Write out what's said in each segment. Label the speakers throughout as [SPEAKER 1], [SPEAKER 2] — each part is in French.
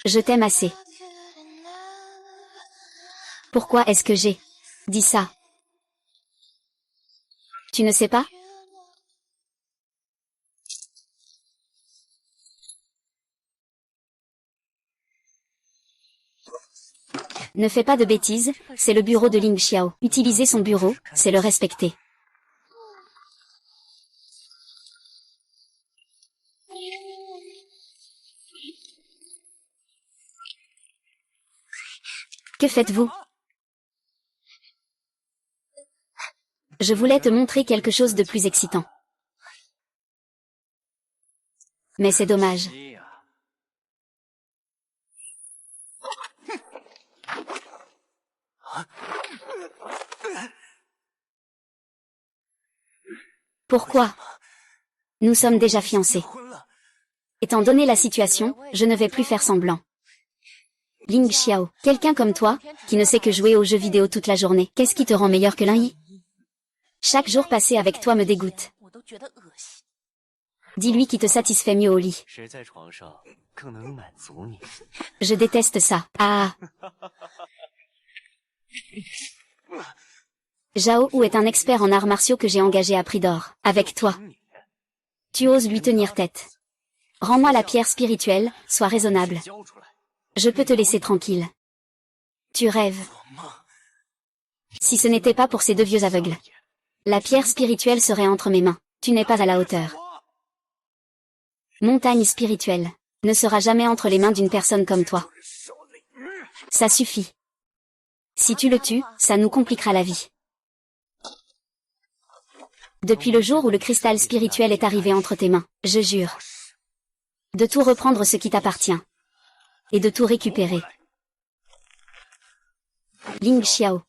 [SPEAKER 1] Je t'aime assez. Pourquoi est-ce que j'ai dit ça? Tu ne sais pas? Ne fais pas de bêtises, c'est le bureau de Ling Xiao. Utiliser son bureau, c'est le respecter. Que faites-vous? Je voulais te montrer quelque chose de plus excitant. Mais c'est dommage. Pourquoi? Nous sommes déjà fiancés. Étant donné la situation, je ne vais plus faire semblant. Ling Xiao, quelqu'un comme toi, qui ne sait que jouer aux jeux vidéo toute la journée, qu'est-ce qui te rend meilleur que l'un? Chaque jour passé avec toi me dégoûte. Dis-lui qui te satisfait mieux au lit. Je déteste ça. Ah. Zhao Hu est un expert en arts martiaux que j'ai engagé à prix d'or. Avec toi. Tu oses lui tenir tête. Rends-moi la pierre spirituelle, sois raisonnable. Je peux te laisser tranquille. Tu rêves. Si ce n'était pas pour ces deux vieux aveugles. La pierre spirituelle serait entre mes mains. Tu n'es pas à la hauteur. Montagne spirituelle ne sera jamais entre les mains d'une personne comme toi. Ça suffit. Si tu le tues, ça nous compliquera la vie. Depuis le jour où le cristal spirituel est arrivé entre tes mains, je jure de tout reprendre ce qui t'appartient et de tout récupérer. Ling Xiao.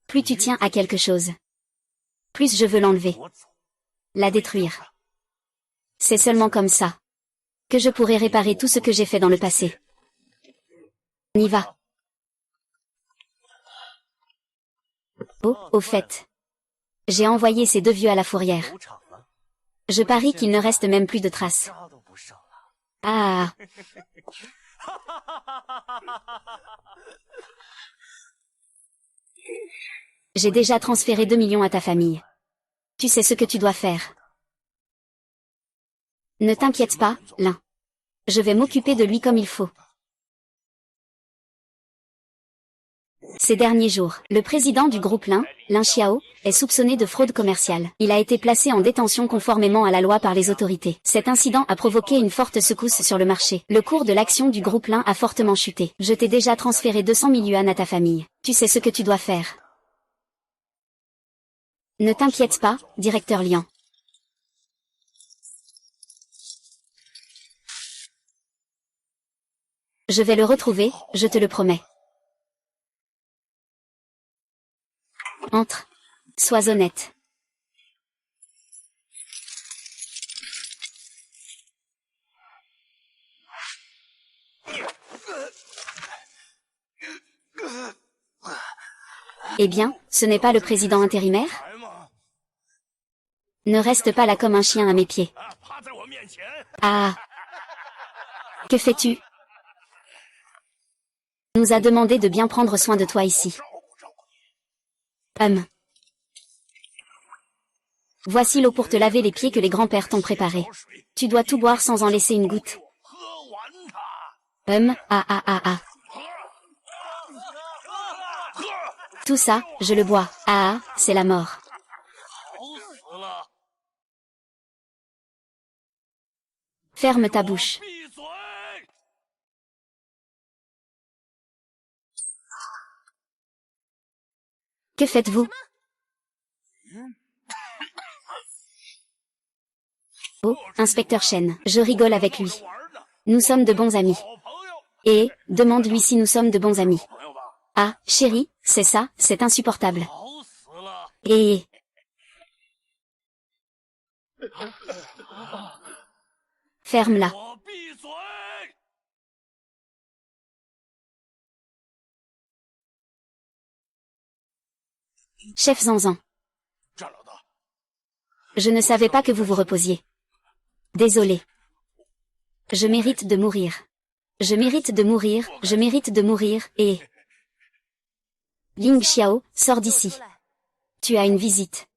[SPEAKER 1] Plus tu tiens à quelque chose, plus je veux l'enlever. La détruire. C'est seulement comme ça que je pourrai réparer tout ce que j'ai fait dans le passé. On y va. Oh, au fait. J'ai envoyé ces deux vieux à la fourrière. Je parie qu'il ne reste même plus de traces. Ah. J'ai déjà transféré 2 millions à ta famille. Tu sais ce que tu dois faire. Ne t'inquiète pas, Lin. Je vais m'occuper de lui comme il faut. Ces derniers jours, le président du groupe Lin Xiao, est soupçonné de fraude commerciale. Il a été placé en détention conformément à la loi par les autorités. Cet incident a provoqué une forte secousse sur le marché. Le cours de l'action du groupe Lin a fortement chuté. Je t'ai déjà transféré 200 000 yuan à ta famille. Tu sais ce que tu dois faire. Ne t'inquiète pas, directeur Lian. Je vais le retrouver, je te le promets. Entre. Sois honnête. Eh bien, ce n'est pas le président intérimaire? Ne reste pas là comme un chien à mes pieds. Ah. Que fais-tu? On nous a demandé de bien prendre soin de toi ici. Voici l'eau pour te laver les pieds que les grands-pères t'ont préparée. Tu dois tout boire sans en laisser une goutte. Ah. Tout ça, je le bois. Ah, c'est la mort. Ferme ta bouche. Que faites-vous? Oh, inspecteur Chen, je rigole avec lui. Nous sommes de bons amis. Et, demande-lui si nous sommes de bons amis. Ah, chérie, c'est ça, c'est insupportable. Et... Ferme-la. Chef Zanzan. Je ne savais pas que vous vous reposiez. Désolé. Je mérite de mourir. Je mérite de mourir, et... Ling Xiao, sors d'ici. Tu as une visite.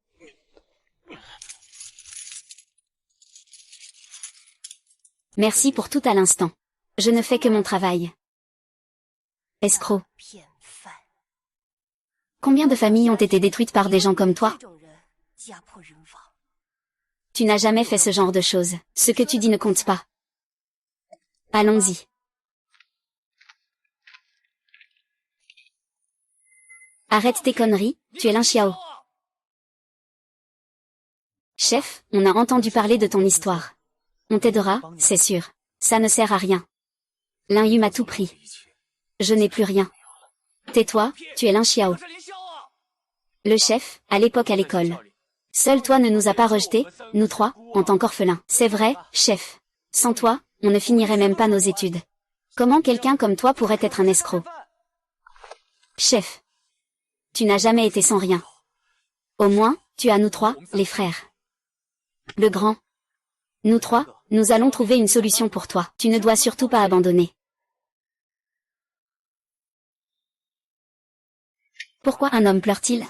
[SPEAKER 1] Merci pour tout à l'instant. Je ne fais que mon travail. Escroc. Combien de familles ont été détruites par des gens comme toi? Tu n'as jamais fait ce genre de choses. Ce que tu dis ne compte pas. Allons-y. Arrête tes conneries, tu es Lin Xiao. Chef, on a entendu parler de ton histoire. On t'aidera, c'est sûr. Ça ne sert à rien. Lin Yu m'a tout pris. Je n'ai plus rien. Tais-toi, tu es Lin Xiao. Le chef, à l'époque à l'école. Seul toi ne nous a pas rejetés, nous trois, en tant qu'orphelins. C'est vrai, chef. Sans toi, on ne finirait même pas nos études. Comment quelqu'un comme toi pourrait être un escroc? Chef. Tu n'as jamais été sans rien. Au moins, tu as nous trois, les frères. Le grand. Nous trois, nous allons trouver une solution pour toi. Tu ne dois surtout pas abandonner. Pourquoi un homme pleure-t-il?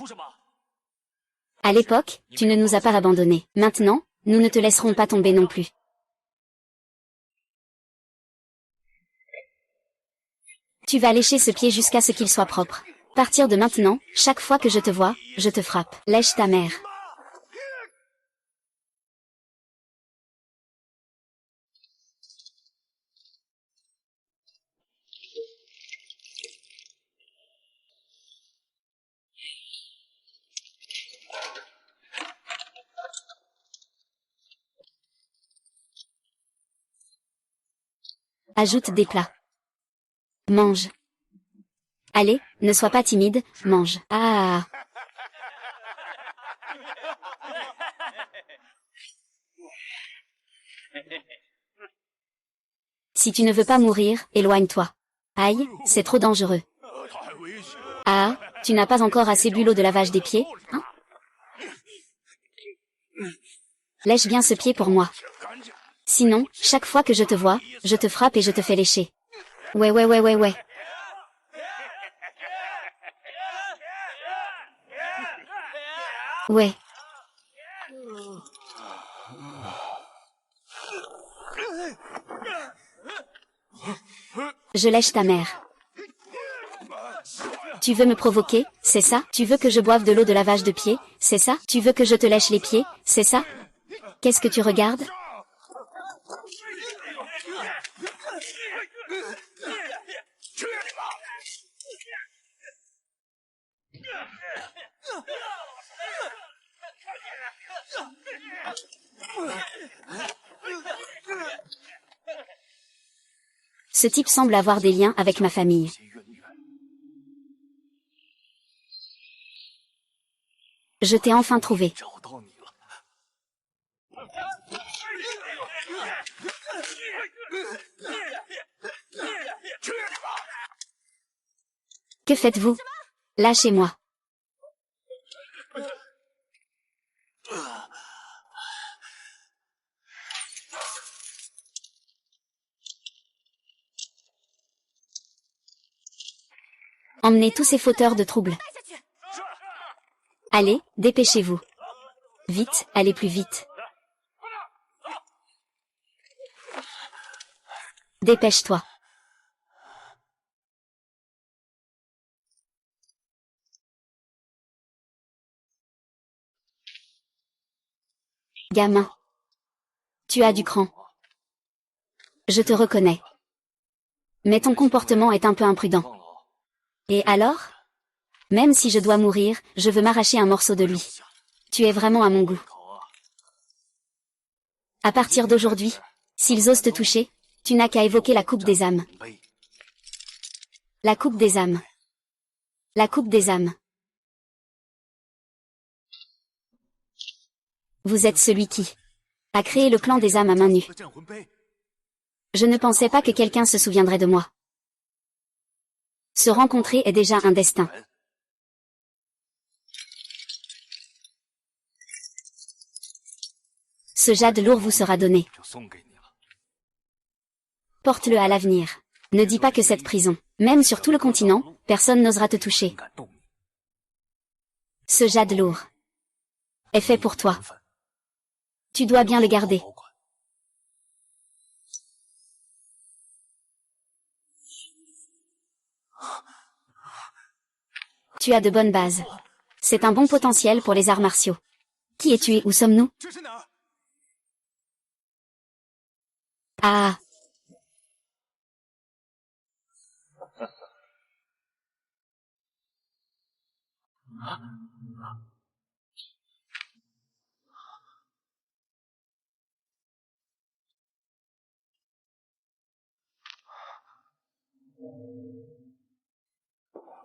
[SPEAKER 1] À l'époque, tu ne nous as pas abandonnés. Maintenant, nous ne te laisserons pas tomber non plus. Tu vas lécher ce pied jusqu'à ce qu'il soit propre. Partir de maintenant, chaque fois que je te vois, je te frappe. Lèche ta mère. Ajoute des plats. Mange. Allez, ne sois pas timide, mange. Ah. Si tu ne veux pas mourir, éloigne-toi. Aïe, c'est trop dangereux. Ah, tu n'as pas encore assez bu l'eau de lavage des pieds, hein? Lèche bien ce pied pour moi. Sinon, chaque fois que je te vois, je te frappe et je te fais lécher. Ouais. Ouais. Je lèche ta mère. Tu veux me provoquer, c'est ça? Tu veux que je boive de l'eau de lavage de pied, c'est ça? Tu veux que je te lèche les pieds, c'est ça? Qu'est-ce que tu regardes? Ce type semble avoir des liens avec ma famille. Je t'ai enfin trouvé. Que faites-vous? Lâchez-moi. Emmenez tous ces fauteurs de troubles. Allez, dépêchez-vous. Vite, allez plus vite. Dépêche-toi. Gamin. Tu as du cran. Je te reconnais. Mais ton comportement est un peu imprudent. Et alors? Même si je dois mourir, je veux m'arracher un morceau de lui. Tu es vraiment à mon goût. À partir d'aujourd'hui, s'ils osent te toucher, tu n'as qu'à évoquer la coupe des âmes. La coupe des âmes. La coupe des âmes. Vous êtes celui qui a créé le clan des âmes à main nue. Je ne pensais pas que quelqu'un se souviendrait de moi. Se rencontrer est déjà un destin. Ce jade lourd vous sera donné. Porte-le à l'avenir. Ne dis pas que cette prison, même sur tout le continent, personne n'osera te toucher. Ce jade lourd est fait pour toi. Tu dois bien le garder. Tu as de bonnes bases. C'est un bon potentiel pour les arts martiaux. Qui es-tu et où sommes-nous? Ah.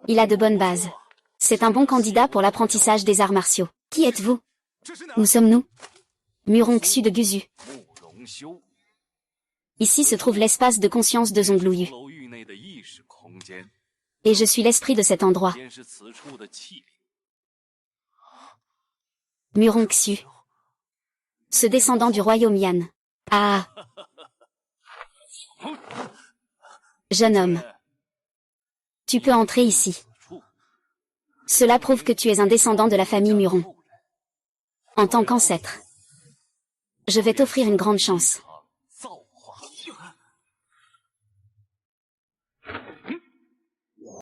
[SPEAKER 1] Il a de bonnes bases. C'est un bon candidat pour l'apprentissage des arts martiaux. Qui êtes-vous? Où sommes-nous? Muron Xu de Guzu. Ici se trouve l'espace de conscience de Zongluyu. Et je suis l'esprit de cet endroit. Muron Xu. Ce descendant du royaume Yan. Ah. Jeune homme. Tu peux entrer ici. Cela prouve que tu es un descendant de la famille Muron. En tant qu'ancêtre, je vais t'offrir une grande chance.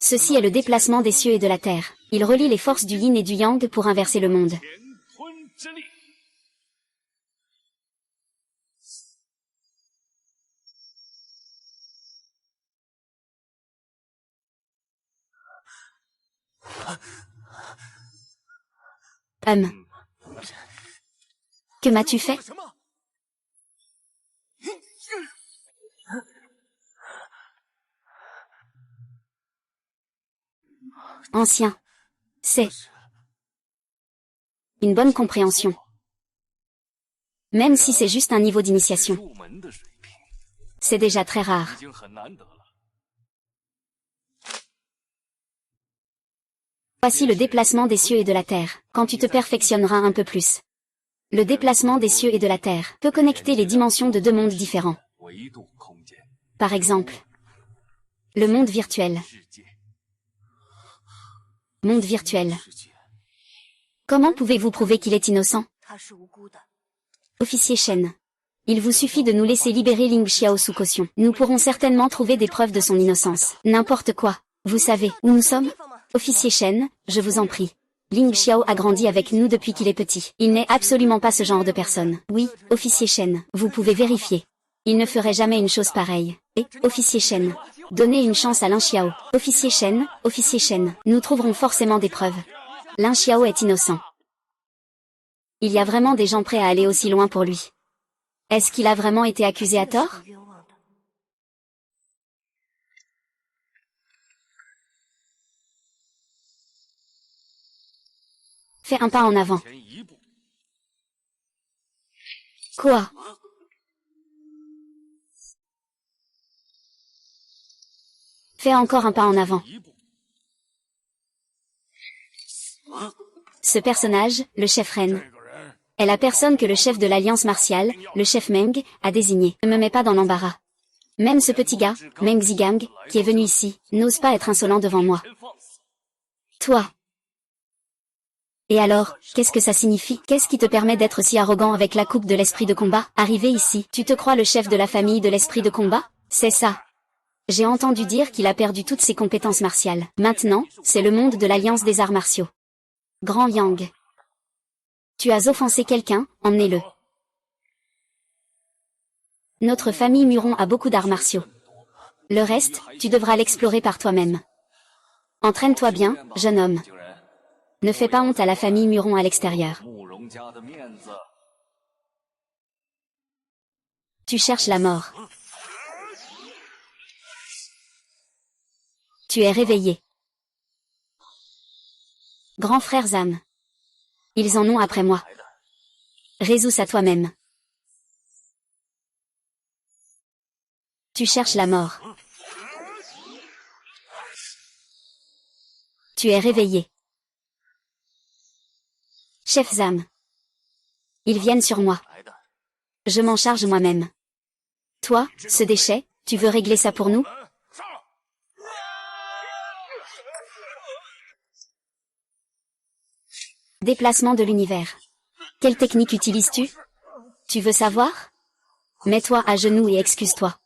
[SPEAKER 1] Ceci est le déplacement des cieux et de la terre. Il relie les forces du yin et du yang pour inverser le monde. Que m'as-tu fait? Ancien. C'est une bonne compréhension. Même si c'est juste un niveau d'initiation. C'est déjà très rare. Voici le déplacement des cieux et de la terre, quand tu te perfectionneras un peu plus. Le déplacement des cieux et de la terre peut connecter les dimensions de deux mondes différents. Par exemple, le monde virtuel. Monde virtuel. Comment pouvez-vous prouver qu'il est innocent? Officier Shen. Il vous suffit de nous laisser libérer Ling Xiao sous caution. Nous pourrons certainement trouver des preuves de son innocence. N'importe quoi. Vous savez où nous sommes? Officier Shen, je vous en prie. Ling Xiao a grandi avec nous depuis qu'il est petit. Il n'est absolument pas ce genre de personne. Oui, officier Shen, vous pouvez vérifier. Il ne ferait jamais une chose pareille. Et, officier Shen, donnez une chance à Lin Xiao. Officier Shen, nous trouverons forcément des preuves. Lin Xiao est innocent. Il y a vraiment des gens prêts à aller aussi loin pour lui. Est-ce qu'il a vraiment été accusé à tort? Fais un pas en avant. Quoi? Fais encore un pas en avant. Ce personnage, le chef Ren, est la personne que le chef de l'alliance martiale, le chef Meng, a désigné. Ne me mets pas dans l'embarras. Même ce petit gars, Meng Zigang, qui est venu ici, n'ose pas être insolent devant moi. Toi. Et alors, qu'est-ce que ça signifie? Qu'est-ce qui te permet d'être si arrogant avec la coupe de l'esprit de combat? Arrivé ici, tu te crois le chef de la famille de l'esprit de combat? C'est ça. J'ai entendu dire qu'il a perdu toutes ses compétences martiales. Maintenant, c'est le monde de l'alliance des arts martiaux. Grand Yang. Tu as offensé quelqu'un, emmenez-le. Notre famille Muron a beaucoup d'arts martiaux. Le reste, tu devras l'explorer par toi-même. Entraîne-toi bien, jeune homme. Ne fais pas honte à la famille Muron à l'extérieur. Tu cherches la mort. Tu es réveillé. Grand frère Zam. Ils en ont après moi. Résous ça toi-même. Tu cherches la mort. Tu es réveillé. Chef Zam. Ils viennent sur moi. Je m'en charge moi-même. Toi, ce déchet, tu veux régler ça pour nous? Déplacement de l'univers. Quelle technique utilises-tu? Tu veux savoir? Mets-toi à genoux et excuse-toi.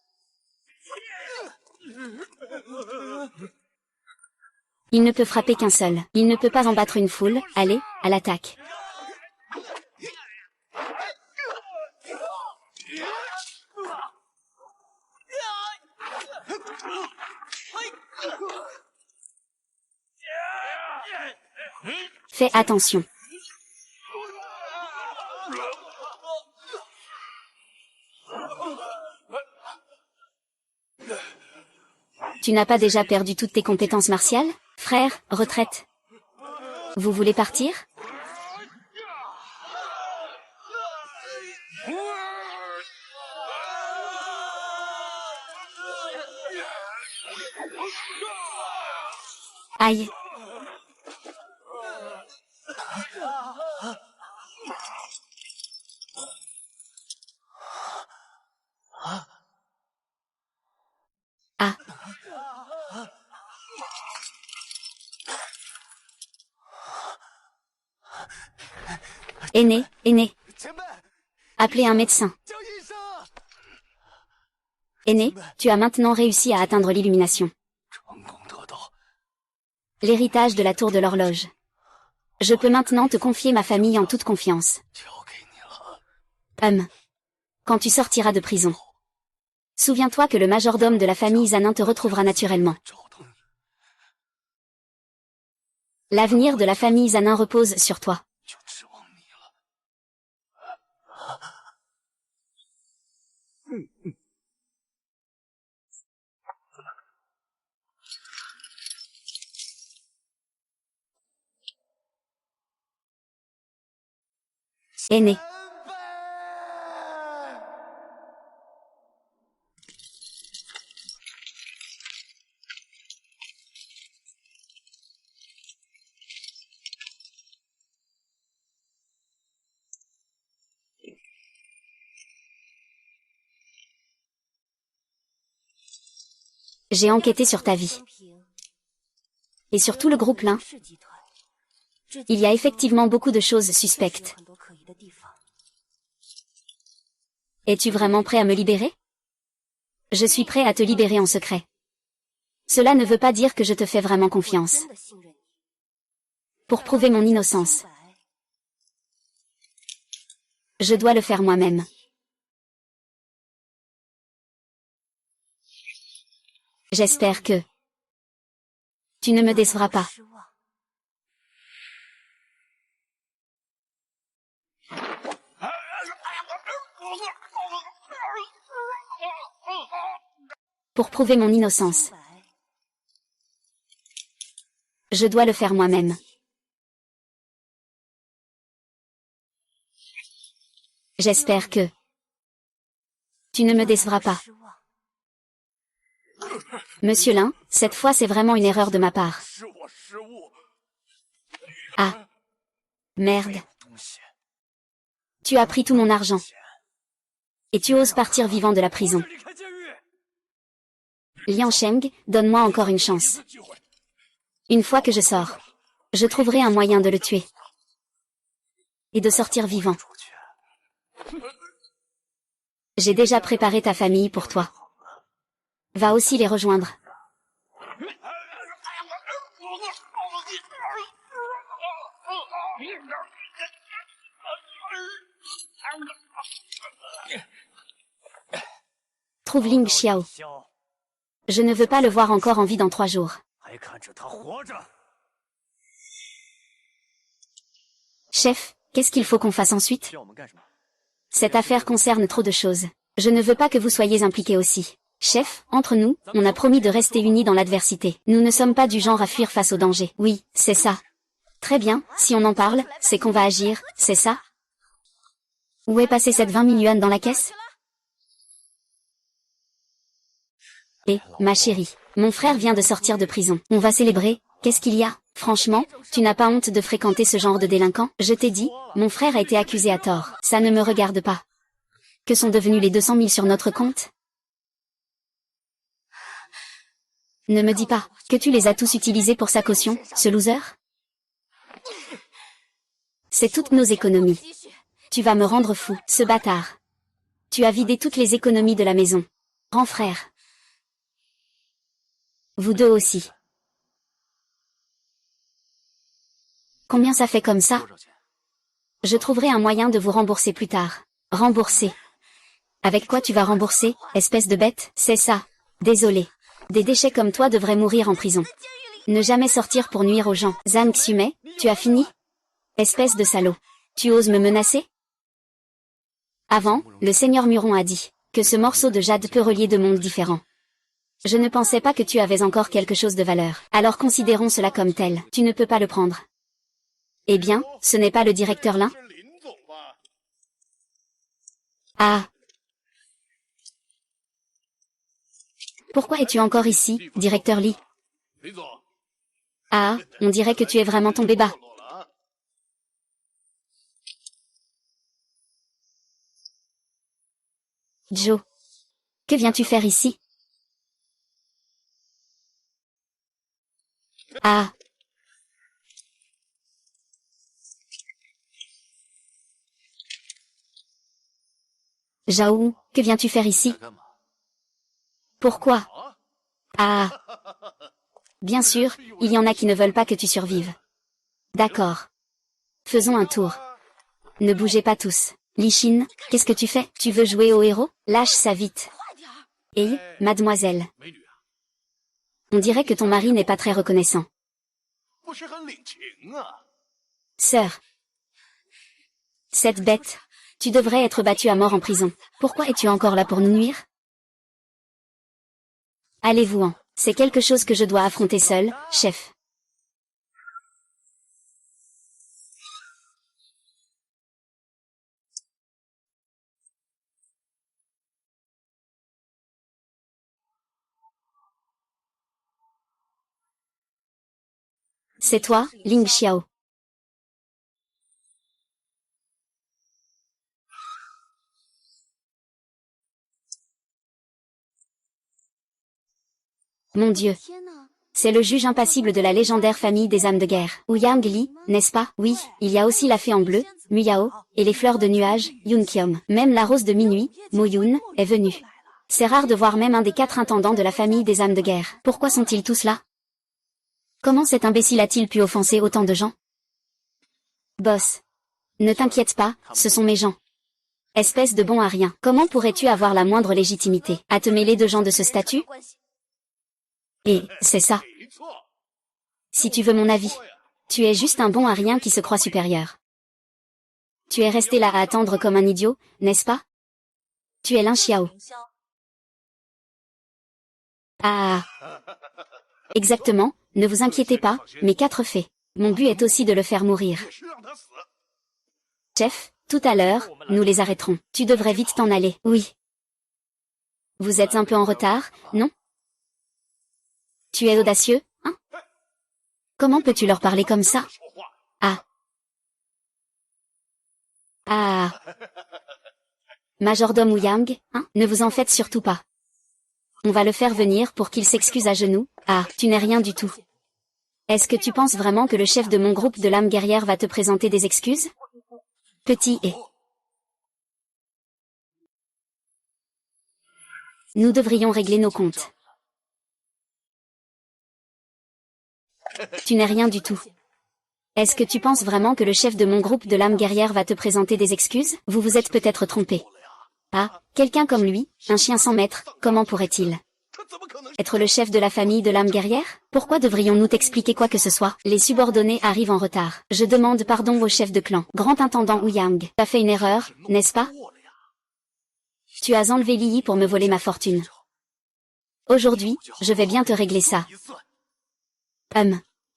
[SPEAKER 1] Il ne peut frapper qu'un seul. Il ne peut pas en battre une foule. Allez, à l'attaque. Fais attention. Tu n'as pas déjà perdu toutes tes compétences martiales? Frère, retraite. Vous voulez partir? Aïe. Ah. Aîné, aîné. Appelez un médecin. Aîné, tu as maintenant réussi à atteindre l'illumination. L'héritage de la tour de l'horloge. Je peux maintenant te confier ma famille en toute confiance. Quand tu sortiras de prison. Souviens-toi que le majordome de la famille Zanin te retrouvera naturellement. L'avenir de la famille Zanin repose sur toi. Aîné. J'ai enquêté sur ta vie. Et sur tout le groupe Lin. Il y a effectivement beaucoup de choses suspectes. Es-tu vraiment prêt à me libérer? Je suis prêt à te libérer en secret. Cela ne veut pas dire que je te fais vraiment confiance. Pour prouver mon innocence, je dois le faire moi-même. J'espère que tu ne me décevras pas. Pour prouver mon innocence, je dois le faire moi-même. J'espère que tu ne me décevras pas. Monsieur Lin, cette fois c'est vraiment une erreur de ma part. Ah. Merde. Tu as pris tout mon argent. Et tu oses partir vivant de la prison. Liang Sheng, donne-moi encore une chance. Une fois que je sors, je trouverai un moyen de le tuer. Et de sortir vivant. J'ai déjà préparé ta famille pour toi. Va aussi les rejoindre. Trouve Ling Xiao. Je ne veux pas le voir encore en vie dans 3 jours. Chef, qu'est-ce qu'il faut qu'on fasse ensuite? Cette affaire concerne trop de choses. Je ne veux pas que vous soyez impliqués aussi. Chef, entre nous, on a promis de rester unis dans l'adversité. Nous ne sommes pas du genre à fuir face au danger. Oui, c'est ça. Très bien, si on en parle, c'est qu'on va agir, c'est ça? Où est passé cette 20 000 yuan dans la caisse? Ma chérie, mon frère vient de sortir de prison. On va célébrer. Qu'est-ce qu'il y a? Franchement, tu n'as pas honte de fréquenter ce genre de délinquant? Je t'ai dit, mon frère a été accusé à tort. Ça ne me regarde pas. Que sont devenus les 200 000 sur notre compte? Ne me dis pas que tu les as tous utilisés pour sa caution, ce loser? C'est toutes nos économies. Tu vas me rendre fou, ce bâtard. Tu as vidé toutes les économies de la maison. Grand frère. Vous deux aussi. Combien ça fait comme ça? Je trouverai un moyen de vous rembourser plus tard. Rembourser. Avec quoi tu vas rembourser, espèce de bête? C'est ça. Désolé. Des déchets comme toi devraient mourir en prison. Ne jamais sortir pour nuire aux gens. Zhang Xumei, tu as fini? Espèce de salaud. Tu oses me menacer? Avant, le seigneur Muron a dit que ce morceau de jade peut relier deux mondes différents. Je ne pensais pas que tu avais encore quelque chose de valeur. Alors considérons cela comme tel. Tu ne peux pas le prendre. Eh bien, ce n'est pas le directeur Lin? Ah. Pourquoi es-tu encore ici, directeur Li? Ah, on dirait que tu es vraiment tombé bas. Joe. Que viens-tu faire ici? Ah. Zhao, que viens-tu faire ici? Pourquoi? Ah. Bien sûr, il y en a qui ne veulent pas que tu survives. D'accord. Faisons un tour. Ne bougez pas tous. Li Xin, qu'est-ce que tu fais? Tu veux jouer au héros? Lâche ça vite. Et, mademoiselle. On dirait que ton mari n'est pas très reconnaissant. Sœur. Cette bête. Tu devrais être battue à mort en prison. Pourquoi es-tu encore là pour nous nuire? Allez-vous-en. C'est quelque chose que je dois affronter seul, chef. C'est toi, Ling Xiao. Mon Dieu. C'est le juge impassible de la légendaire famille des âmes de guerre. Ouyang Li, n'est-ce pas? Oui, il y a aussi la fée en bleu, Muyao, et les fleurs de nuages, Yun Qiom. Même la rose de minuit, Mo Yun, est venue. C'est rare de voir même un des 4 intendants de la famille des âmes de guerre. Pourquoi sont-ils tous là? Comment cet imbécile a-t-il pu offenser autant de gens? Boss. Ne t'inquiète pas, ce sont mes gens. Espèce de bon à rien. Comment pourrais-tu avoir la moindre légitimité à te mêler de gens de ce statut? Et, c'est ça. Si tu veux mon avis, tu es juste un bon à rien qui se croit supérieur. Tu es resté là à attendre comme un idiot, n'est-ce pas? Tu es Lin Xiao. Ah. Exactement, ne vous inquiétez pas, mes 4 fées. Mon but est aussi de le faire mourir. Chef, tout à l'heure, nous les arrêterons. Tu devrais vite t'en aller. Oui. Vous êtes un peu en retard, non? Tu es audacieux, hein? Comment peux-tu leur parler comme ça? Ah. Ah. Majordome Ouyang, hein? Ne vous en faites surtout pas. On va le faire venir pour qu'il s'excuse à genoux. Ah, tu n'es rien du tout. Est-ce que tu penses vraiment que le chef de mon groupe de l'âme guerrière va te présenter des excuses? Petit et... Nous devrions régler nos comptes. Tu n'es rien du tout. Est-ce que tu penses vraiment que le chef de mon groupe de l'âme guerrière va te présenter des excuses? Vous vous êtes peut-être trompé. Ah, quelqu'un comme lui, un chien sans maître, comment pourrait-il être le chef de la famille de l'âme guerrière? Pourquoi devrions-nous t'expliquer quoi que ce soit? Les subordonnés arrivent en retard. Je demande pardon au chef de clan. Grand intendant Ouyang, tu as fait une erreur, n'est-ce pas? Tu as enlevé Li pour me voler ma fortune. Aujourd'hui, je vais bien te régler ça.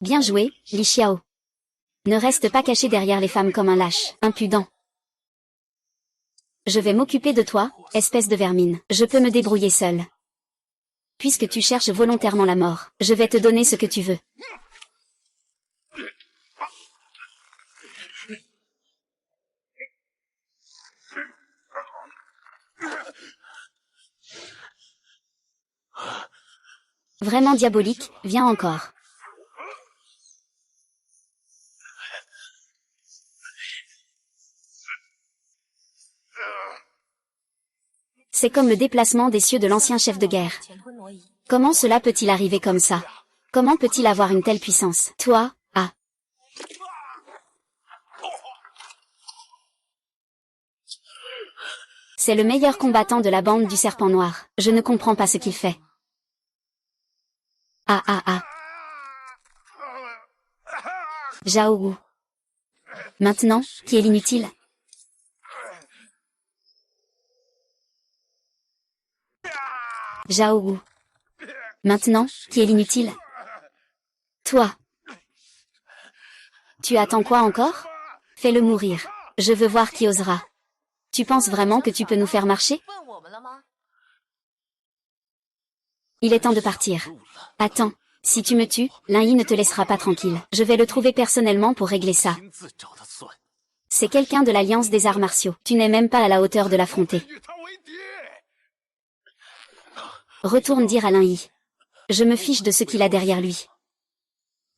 [SPEAKER 1] Bien joué, Li Xiao. Ne reste pas caché derrière les femmes comme un lâche, impudent. Je vais m'occuper de toi, espèce de vermine. Je peux me débrouiller seul. Puisque tu cherches volontairement la mort, je vais te donner ce que tu veux. Vraiment diabolique, viens encore. C'est comme le déplacement des cieux de l'ancien chef de guerre. Comment cela peut-il arriver comme ça? Comment peut-il avoir une telle puissance? Toi, ah. C'est le meilleur combattant de la bande du serpent noir. Je ne comprends pas ce qu'il fait. Ah ah ah. Zhao Wu. Maintenant, qui est l'inutile? Zhao Wu. Maintenant, qui est l'inutile? Toi. Tu attends quoi encore? Fais-le mourir. Je veux voir qui osera. Tu penses vraiment que tu peux nous faire marcher? Il est temps de partir. Attends, si tu me tues, Lin Yi ne te laissera pas tranquille. Je vais le trouver personnellement pour régler ça. C'est quelqu'un de l'Alliance des arts martiaux. Tu n'es même pas à la hauteur de l'affronter. Retourne dire à Lin Yi. Je me fiche de ce qu'il a derrière lui.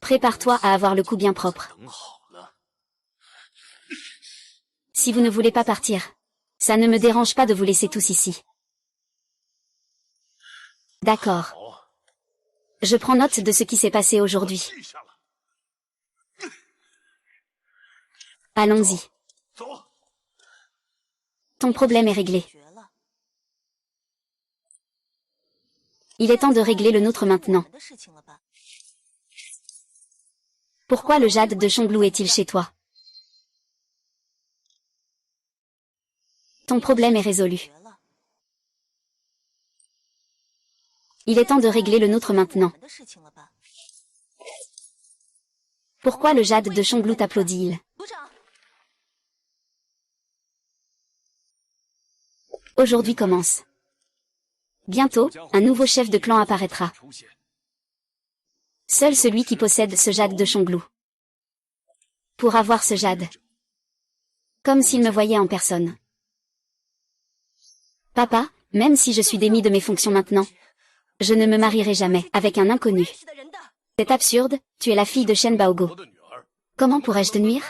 [SPEAKER 1] Prépare-toi à avoir le coup bien propre. Si vous ne voulez pas partir, ça ne me dérange pas de vous laisser tous ici. D'accord. Je prends note de ce qui s'est passé aujourd'hui. Allons-y. Ton problème est réglé. Il est temps de régler le nôtre maintenant. Pourquoi le jade de Chonglu est-il chez toi? Ton problème est résolu. Il est temps de régler le nôtre maintenant. Pourquoi le jade de Chonglu t'applaudit-il? Aujourd'hui commence. Bientôt, un nouveau chef de clan apparaîtra. Seul celui qui possède ce jade de Chonglu pour avoir ce jade. Comme s'il me voyait en personne. Papa, même si je suis démis de mes fonctions maintenant, je ne me marierai jamais avec un inconnu. C'est absurde, tu es la fille de Shen Baogo. Comment pourrais-je te nuire?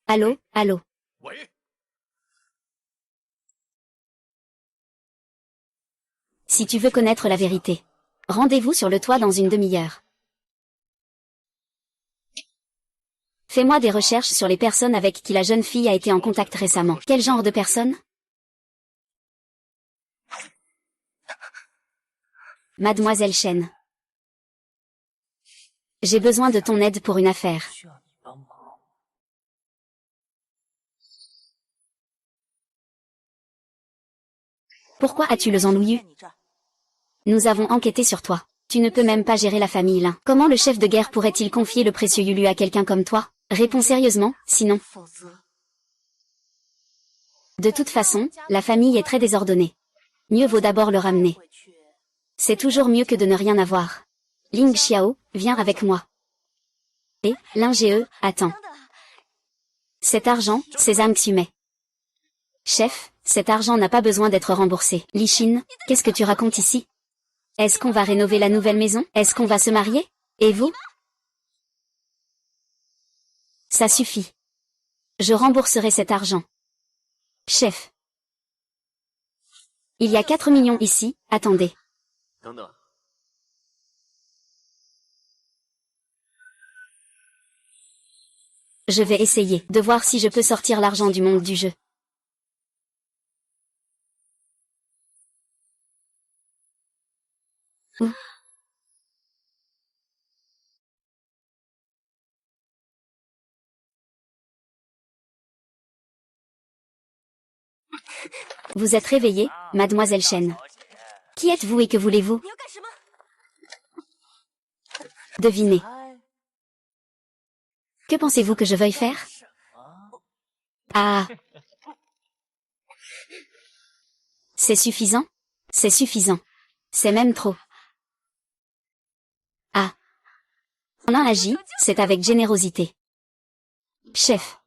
[SPEAKER 1] Allô, allô. Si tu veux connaître la vérité, rendez-vous sur le toit dans une demi-heure. Fais-moi des recherches sur les personnes avec qui la jeune fille a été en contact récemment. Quel genre de personnes? Mademoiselle Shen. J'ai besoin de ton aide pour une affaire. Pourquoi as-tu le Zanlouyu? Nous avons enquêté sur toi. Tu ne peux même pas gérer la famille Lin. Comment le chef de guerre pourrait-il confier le précieux Yulu à quelqu'un comme toi? Réponds sérieusement, sinon. De toute façon, la famille est très désordonnée. Mieux vaut d'abord le ramener. C'est toujours mieux que de ne rien avoir. Ling Xiao, viens avec moi. Et, Lin Ge, attends. Cet argent, c'est Zhang Xumei. Chef, cet argent n'a pas besoin d'être remboursé. Li Xin, qu'est-ce que tu racontes ici? Est-ce qu'on va rénover la nouvelle maison? Est-ce qu'on va se marier? Et vous? Ça suffit. Je rembourserai cet argent. Chef. Il y a 4 millions ici, attendez. Je vais essayer de voir si je peux sortir l'argent du monde du jeu. Où? Vous êtes réveillée, mademoiselle Shen. Qui êtes-vous et que voulez-vous? Devinez. Que pensez-vous que je veuille faire? Ah. C'est suffisant? C'est suffisant. C'est même trop. Ah. On a agi, c'est avec générosité. Chef.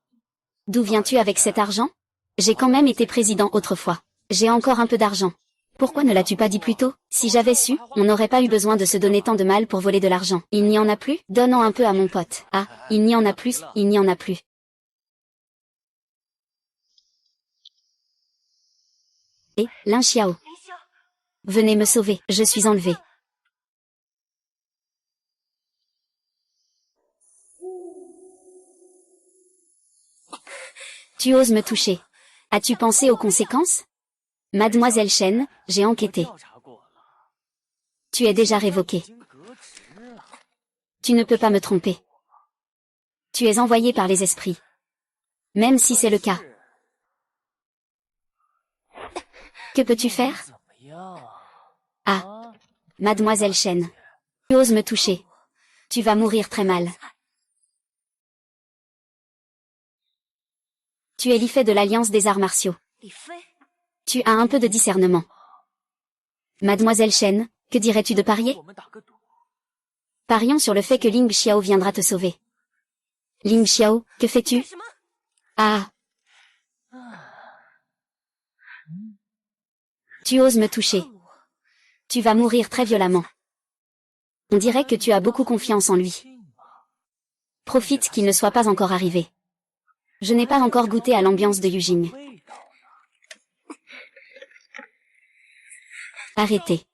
[SPEAKER 1] D'où viens-tu avec cet argent? J'ai quand même été président autrefois. J'ai encore un peu d'argent. Pourquoi ne l'as-tu pas dit plus tôt? Si j'avais su, on n'aurait pas eu besoin de se donner tant de mal pour voler de l'argent. Il n'y en a plus? Donnons un peu à mon pote. Ah, il n'y en a plus, il n'y en a plus. Lin Xiao. Venez me sauver, je suis enlevé. Tu oses me toucher. As-tu pensé aux conséquences? Mademoiselle Shen, j'ai enquêté. Tu es déjà révoqué. Tu ne peux pas me tromper. Tu es envoyé par les esprits. Même si c'est le cas. Que peux-tu faire? Ah, Mademoiselle Shen. Tu oses me toucher. Tu vas mourir très mal. Tu es l'Ifei de l'Alliance des arts martiaux. Tu as un peu de discernement. Mademoiselle Shen, que dirais-tu de parier? Parions sur le fait que Ling Xiao viendra te sauver. Ling Xiao, que fais-tu? Ah! Tu oses me toucher. Tu vas mourir très violemment. On dirait que tu as beaucoup confiance en lui. Profite qu'il ne soit pas encore arrivé. Je n'ai pas encore goûté à l'ambiance de Yujing. Arrêtez.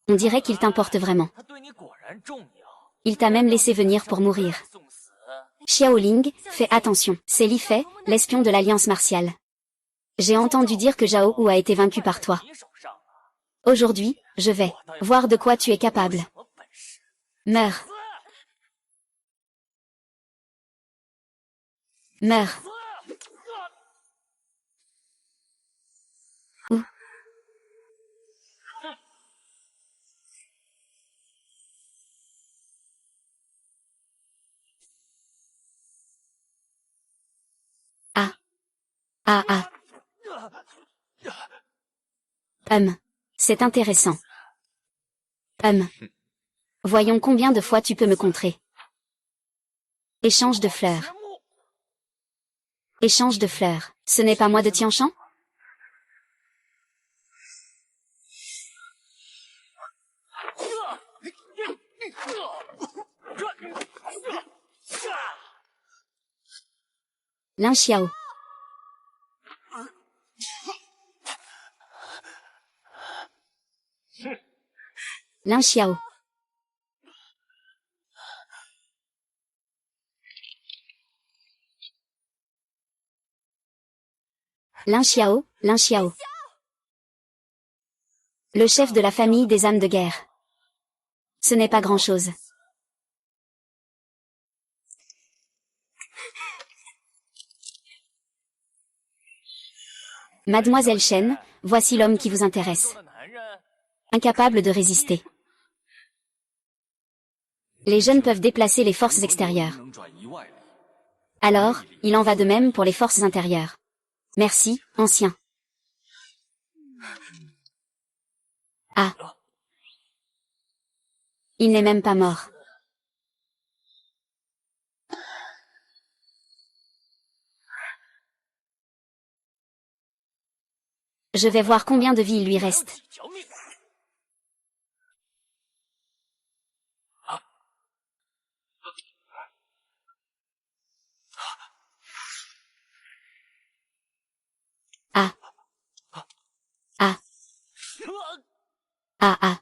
[SPEAKER 1] On dirait qu'il t'importe vraiment. Il t'a même laissé venir pour mourir. Xiaoling, fais attention, c'est l'Ifei, l'espion de l'Alliance martiale. J'ai entendu dire que Zhao Hu a été vaincu par toi. Aujourd'hui, je vais voir de quoi tu es capable. Meurs. Meurs. Où? Ah. Ah ah. C'est intéressant. Voyons combien de fois tu peux me contrer. Échange de fleurs. Échange de fleurs. Ce n'est pas moi de Tianshan? Lin Xiao. Lin Xiao. Lin Xiao, Lin Xiao. Le chef de la famille des âmes de guerre. Ce n'est pas grand-chose. Mademoiselle Shen, voici l'homme qui vous intéresse. Incapable de résister. Les jeunes peuvent déplacer les forces extérieures. Alors, il en va de même pour les forces intérieures. Merci, ancien. Ah. Il n'est même pas mort. Je vais voir combien de vie il lui reste. Ah. Ah. Ah ah.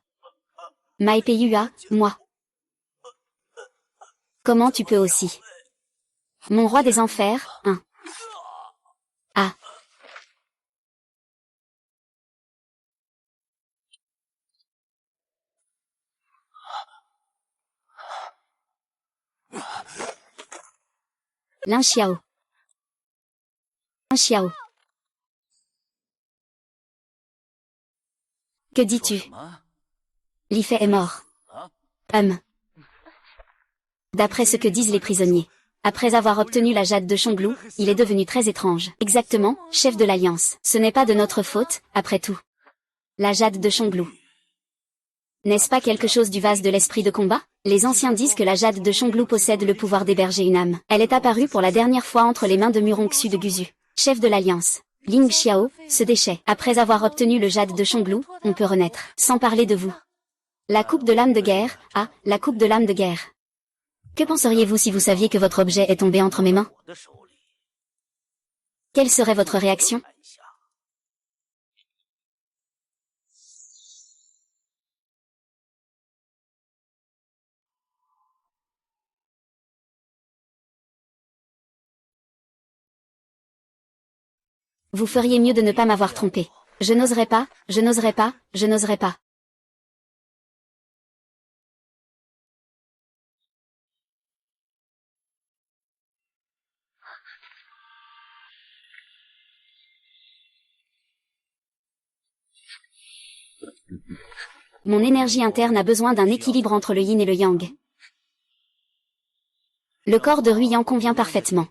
[SPEAKER 1] Mai Peiyua, moi. Comment tu peux aussi? Mon roi des enfers, hein. Ah. Lin Xiao. Lin Xiao. Que dis-tu? L'Ifei est mort. D'après ce que disent les prisonniers. Après avoir obtenu la jade de Chonglu, il est devenu très étrange. Exactement, chef de l'Alliance. Ce n'est pas de notre faute, après tout. La jade de Chonglu. N'est-ce pas quelque chose du vase de l'esprit de combat? Les anciens disent que la jade de Chonglu possède le pouvoir d'héberger une âme. Elle est apparue pour la dernière fois entre les mains de Muronksu de Guzu, chef de l'Alliance. Ling Xiao, ce déchet. Après avoir obtenu le jade de Chonglu, on peut renaître. Sans parler de vous. La coupe de l'âme de guerre, ah, la coupe de l'âme de guerre. Que penseriez-vous si vous saviez que votre objet est tombé entre mes mains? Quelle serait votre réaction? Vous feriez mieux de ne pas m'avoir trompé. Je n'oserais pas, je n'oserais pas, je n'oserais pas. Mon énergie interne a besoin d'un équilibre entre le yin et le yang. Le corps de Ruyan convient parfaitement.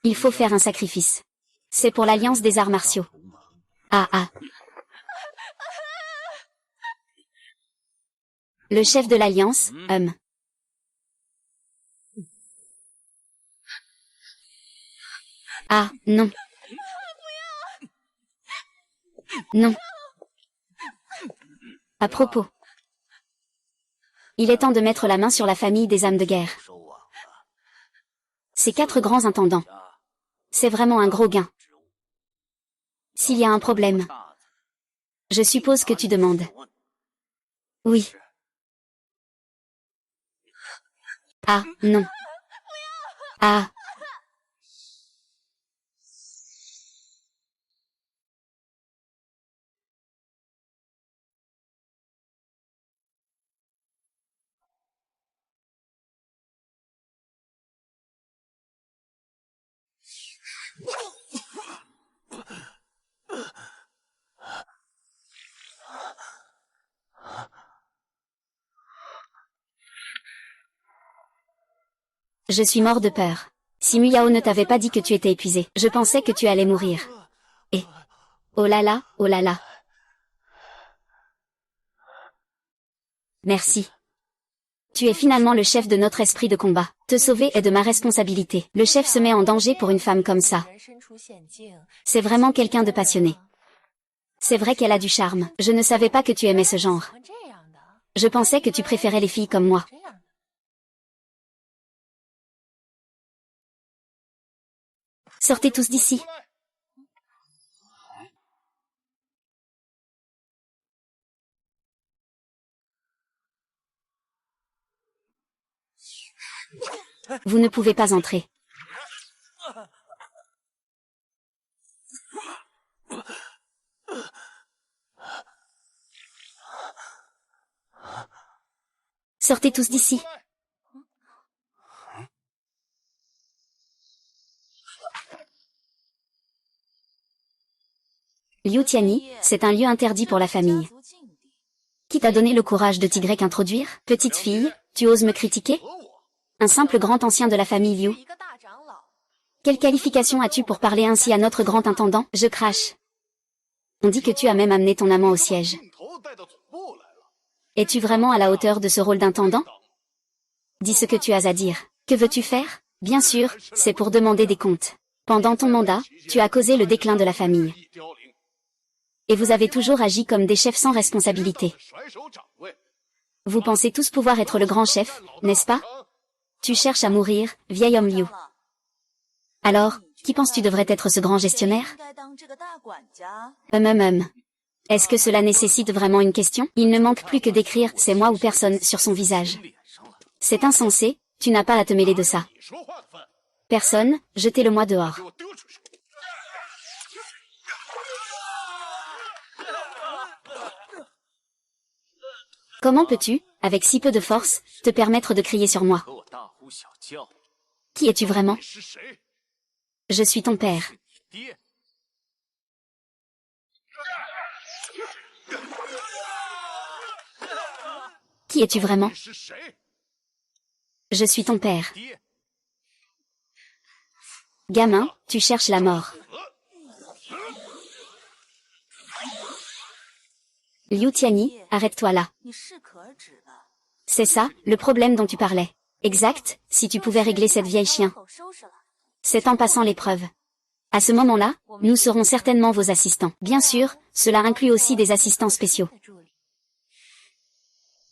[SPEAKER 1] Il faut faire un sacrifice. C'est pour l'alliance des arts martiaux. Ah ah. Le chef de l'alliance, Ah, non. Non. À propos. Il est temps de mettre la main sur la famille des âmes de guerre. Ces 4 grands intendants. C'est vraiment un gros gain. S'il y a un problème. Je suppose que tu demandes. Oui. Ah, non. Ah. Je suis mort de peur. Si Muyao ne t'avait pas dit que tu étais épuisé, je pensais que tu allais mourir. Et... oh là là, oh là là. Merci. Tu es finalement le chef de notre esprit de combat. Te sauver est de ma responsabilité. Le chef se met en danger pour une femme comme ça. C'est vraiment quelqu'un de passionné. C'est vrai qu'elle a du charme. Je ne savais pas que tu aimais ce genre. Je pensais que tu préférais les filles comme moi. Sortez tous d'ici. Vous ne pouvez pas entrer. Sortez tous d'ici. Liu Tianyi, c'est un lieu interdit pour la famille. Qui t'a donné le courage de t'y introduire? Petite fille, tu oses me critiquer? Un simple grand ancien de la famille Liu. Quelle qualification as-tu pour parler ainsi à notre grand intendant? Je crache. On dit que tu as même amené ton amant au siège. Es-tu vraiment à la hauteur de ce rôle d'intendant? Dis ce que tu as à dire. Que veux-tu faire? Bien sûr, c'est pour demander des comptes. Pendant ton mandat, tu as causé le déclin de la famille. Et vous avez toujours agi comme des chefs sans responsabilité. Vous pensez tous pouvoir être le grand chef, n'est-ce pas? Tu cherches à mourir, vieil homme Liu. Alors, qui penses-tu devrait être ce grand gestionnaire? Est-ce que cela nécessite vraiment une question? Il ne manque plus que d'écrire « c'est moi » ou « personne » sur son visage. C'est insensé, tu n'as pas à te mêler de ça. Personne, jetez-le-moi dehors. Comment peux-tu, avec si peu de force, te permettre de crier sur moi? Qui es-tu vraiment? Je suis ton père. Qui es-tu vraiment? Je suis ton père. Gamin, tu cherches la mort. Liu Tianyi, arrête-toi là. C'est ça, le problème dont tu parlais. Exact, si tu pouvais régler cette vieille chien. C'est en passant l'épreuve. À ce moment-là, nous serons certainement vos assistants. Bien sûr, cela inclut aussi des assistants spéciaux.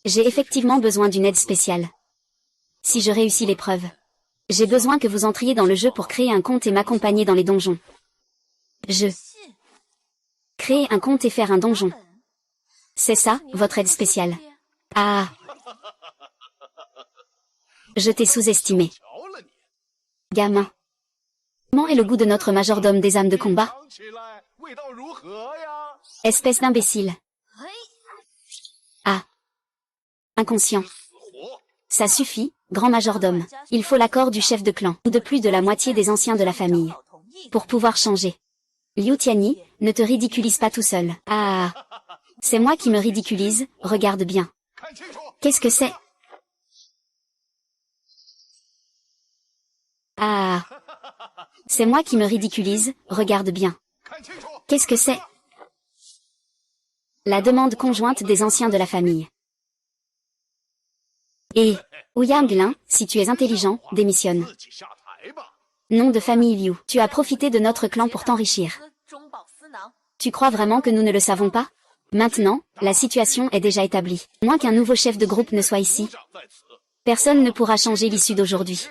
[SPEAKER 1] J'ai effectivement besoin d'une aide spéciale. Si je réussis l'épreuve, j'ai besoin que vous entriez dans le jeu pour créer un compte et m'accompagner dans les donjons. Créer un compte et faire un donjon. C'est ça, votre aide spéciale. Ah. Je t'ai sous-estimé. Gamin. Comment est le goût de notre majordome des âmes de combat? Espèce d'imbécile. Ah. Inconscient. Ça suffit, grand majordome. Il faut l'accord du chef de clan, ou de plus de la moitié des anciens de la famille, pour pouvoir changer. Liu Tianyi, ne te ridiculise pas tout seul. Ah. C'est moi qui me ridiculise, regarde bien. Qu'est-ce que c'est? Ah. C'est moi qui me ridiculise, regarde bien. Qu'est-ce que c'est? La demande conjointe des anciens de la famille. Et, Ouyang Lin, si tu es intelligent, démissionne. Nom de famille Liu, tu as profité de notre clan pour t'enrichir. Tu crois vraiment que nous ne le savons pas? Maintenant, la situation est déjà établie. Moins qu'un nouveau chef de groupe ne soit ici, personne ne pourra changer l'issue d'aujourd'hui.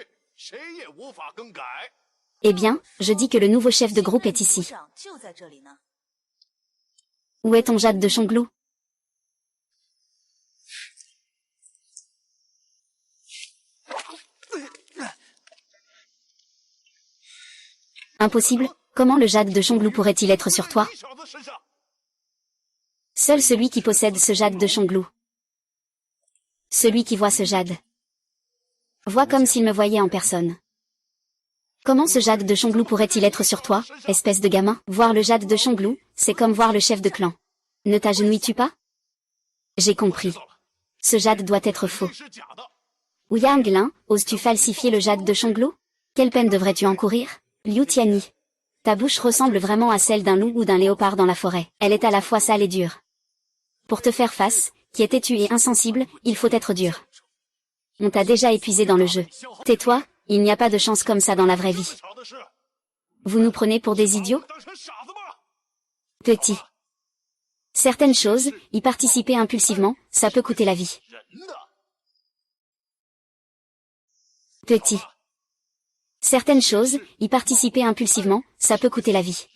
[SPEAKER 1] Eh bien, je dis que le nouveau chef de groupe est ici. Où est ton Jade de Shonglou? Impossible, comment le Jade de Shonglou pourrait-il être sur toi? Seul celui qui possède ce Jade de Shonglou. Celui qui voit ce Jade. Voit comme s'il me voyait en personne. Comment ce Jade de Shonglou pourrait-il être sur toi, espèce de gamin? Voir le Jade de Shonglou, c'est comme voir le chef de clan. Ne t'agenouilles-tu pas? J'ai compris. Ce Jade doit être faux. Ouyang Lin, oses-tu falsifier le Jade de Shonglou? Quelle peine devrais-tu encourir? Liu Tianyi. Ta bouche ressemble vraiment à celle d'un loup ou d'un léopard dans la forêt. Elle est à la fois sale et dure. Pour te faire face, qui es têtu et insensible, il faut être dur. On t'a déjà épuisé dans le jeu. Tais-toi, il n'y a pas de chance comme ça dans la vraie vie. Vous nous prenez pour des idiots? Petit. Certaines choses, y participer impulsivement, ça peut coûter la vie. Petit. Certaines choses, y participer impulsivement, ça peut coûter la vie.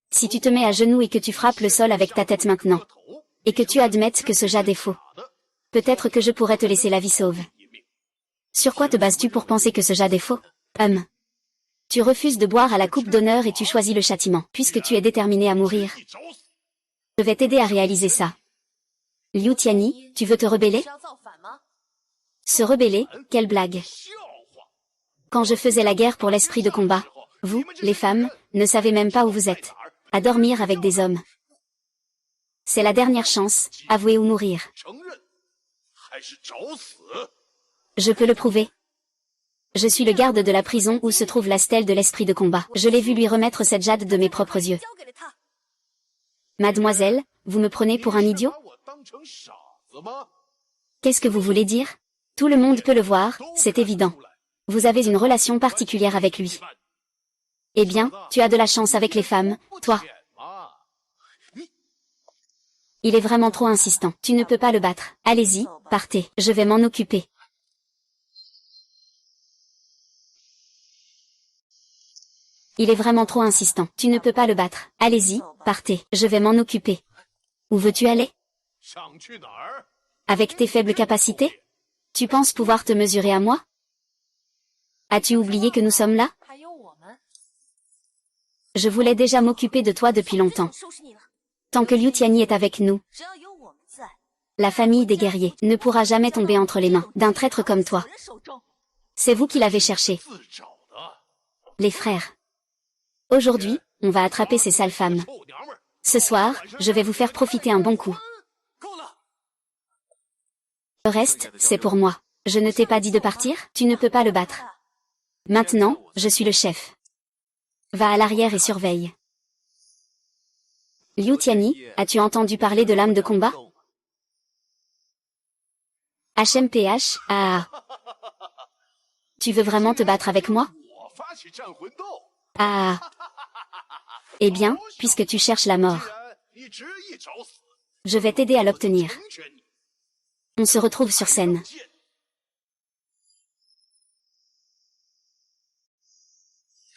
[SPEAKER 1] Si tu te mets à genoux et que tu frappes le sol avec ta tête maintenant, et que tu admettes que ce Jade est faux, peut-être que je pourrais te laisser la vie sauve. Sur quoi te bases-tu pour penser que ce Jade est faux? Tu refuses de boire à la coupe d'honneur et tu choisis le châtiment, puisque tu es déterminé à mourir. Je vais t'aider à réaliser ça. Liu Tianyi, tu veux te rebeller? Se rebeller, quelle blague. Quand je faisais la guerre pour l'esprit de combat, vous, les femmes, ne savez même pas où vous êtes. À dormir avec des hommes. C'est la dernière chance, avouer ou mourir. Je peux le prouver. Je suis le garde de la prison où se trouve la stèle de l'esprit de combat. Je l'ai vu lui remettre cette Jade de mes propres yeux. Mademoiselle, vous me prenez pour un idiot? Qu'est-ce que vous voulez dire? Tout le monde peut le voir, c'est évident. Vous avez une relation particulière avec lui. Eh bien, tu as de la chance avec les femmes, toi. Il est vraiment trop insistant. Tu ne peux pas le battre. Allez-y, partez. Je vais m'en occuper. Il est vraiment trop insistant. Tu ne peux pas le battre. Allez-y, partez. Je vais m'en occuper. Où veux-tu aller? Avec tes faibles capacités? Tu penses pouvoir te mesurer à moi? As-tu oublié que nous sommes là? Je voulais déjà m'occuper de toi depuis longtemps. Tant que Liu Tianyi est avec nous, la famille des guerriers ne pourra jamais tomber entre les mains d'un traître comme toi. C'est vous qui l'avez cherché. Les frères. Aujourd'hui, on va attraper ces sales femmes. Ce soir, je vais vous faire profiter un bon coup. Le reste, c'est pour moi. Je ne t'ai pas dit de partir, tu ne peux pas le battre. Maintenant, je suis le chef. Va à l'arrière et surveille. Liu Tianyi, as-tu entendu parler de l'âme de combat? HMPH, ah. Tu veux vraiment te battre avec moi? Ah. Eh bien, puisque tu cherches la mort, je vais t'aider à l'obtenir. On se retrouve sur scène.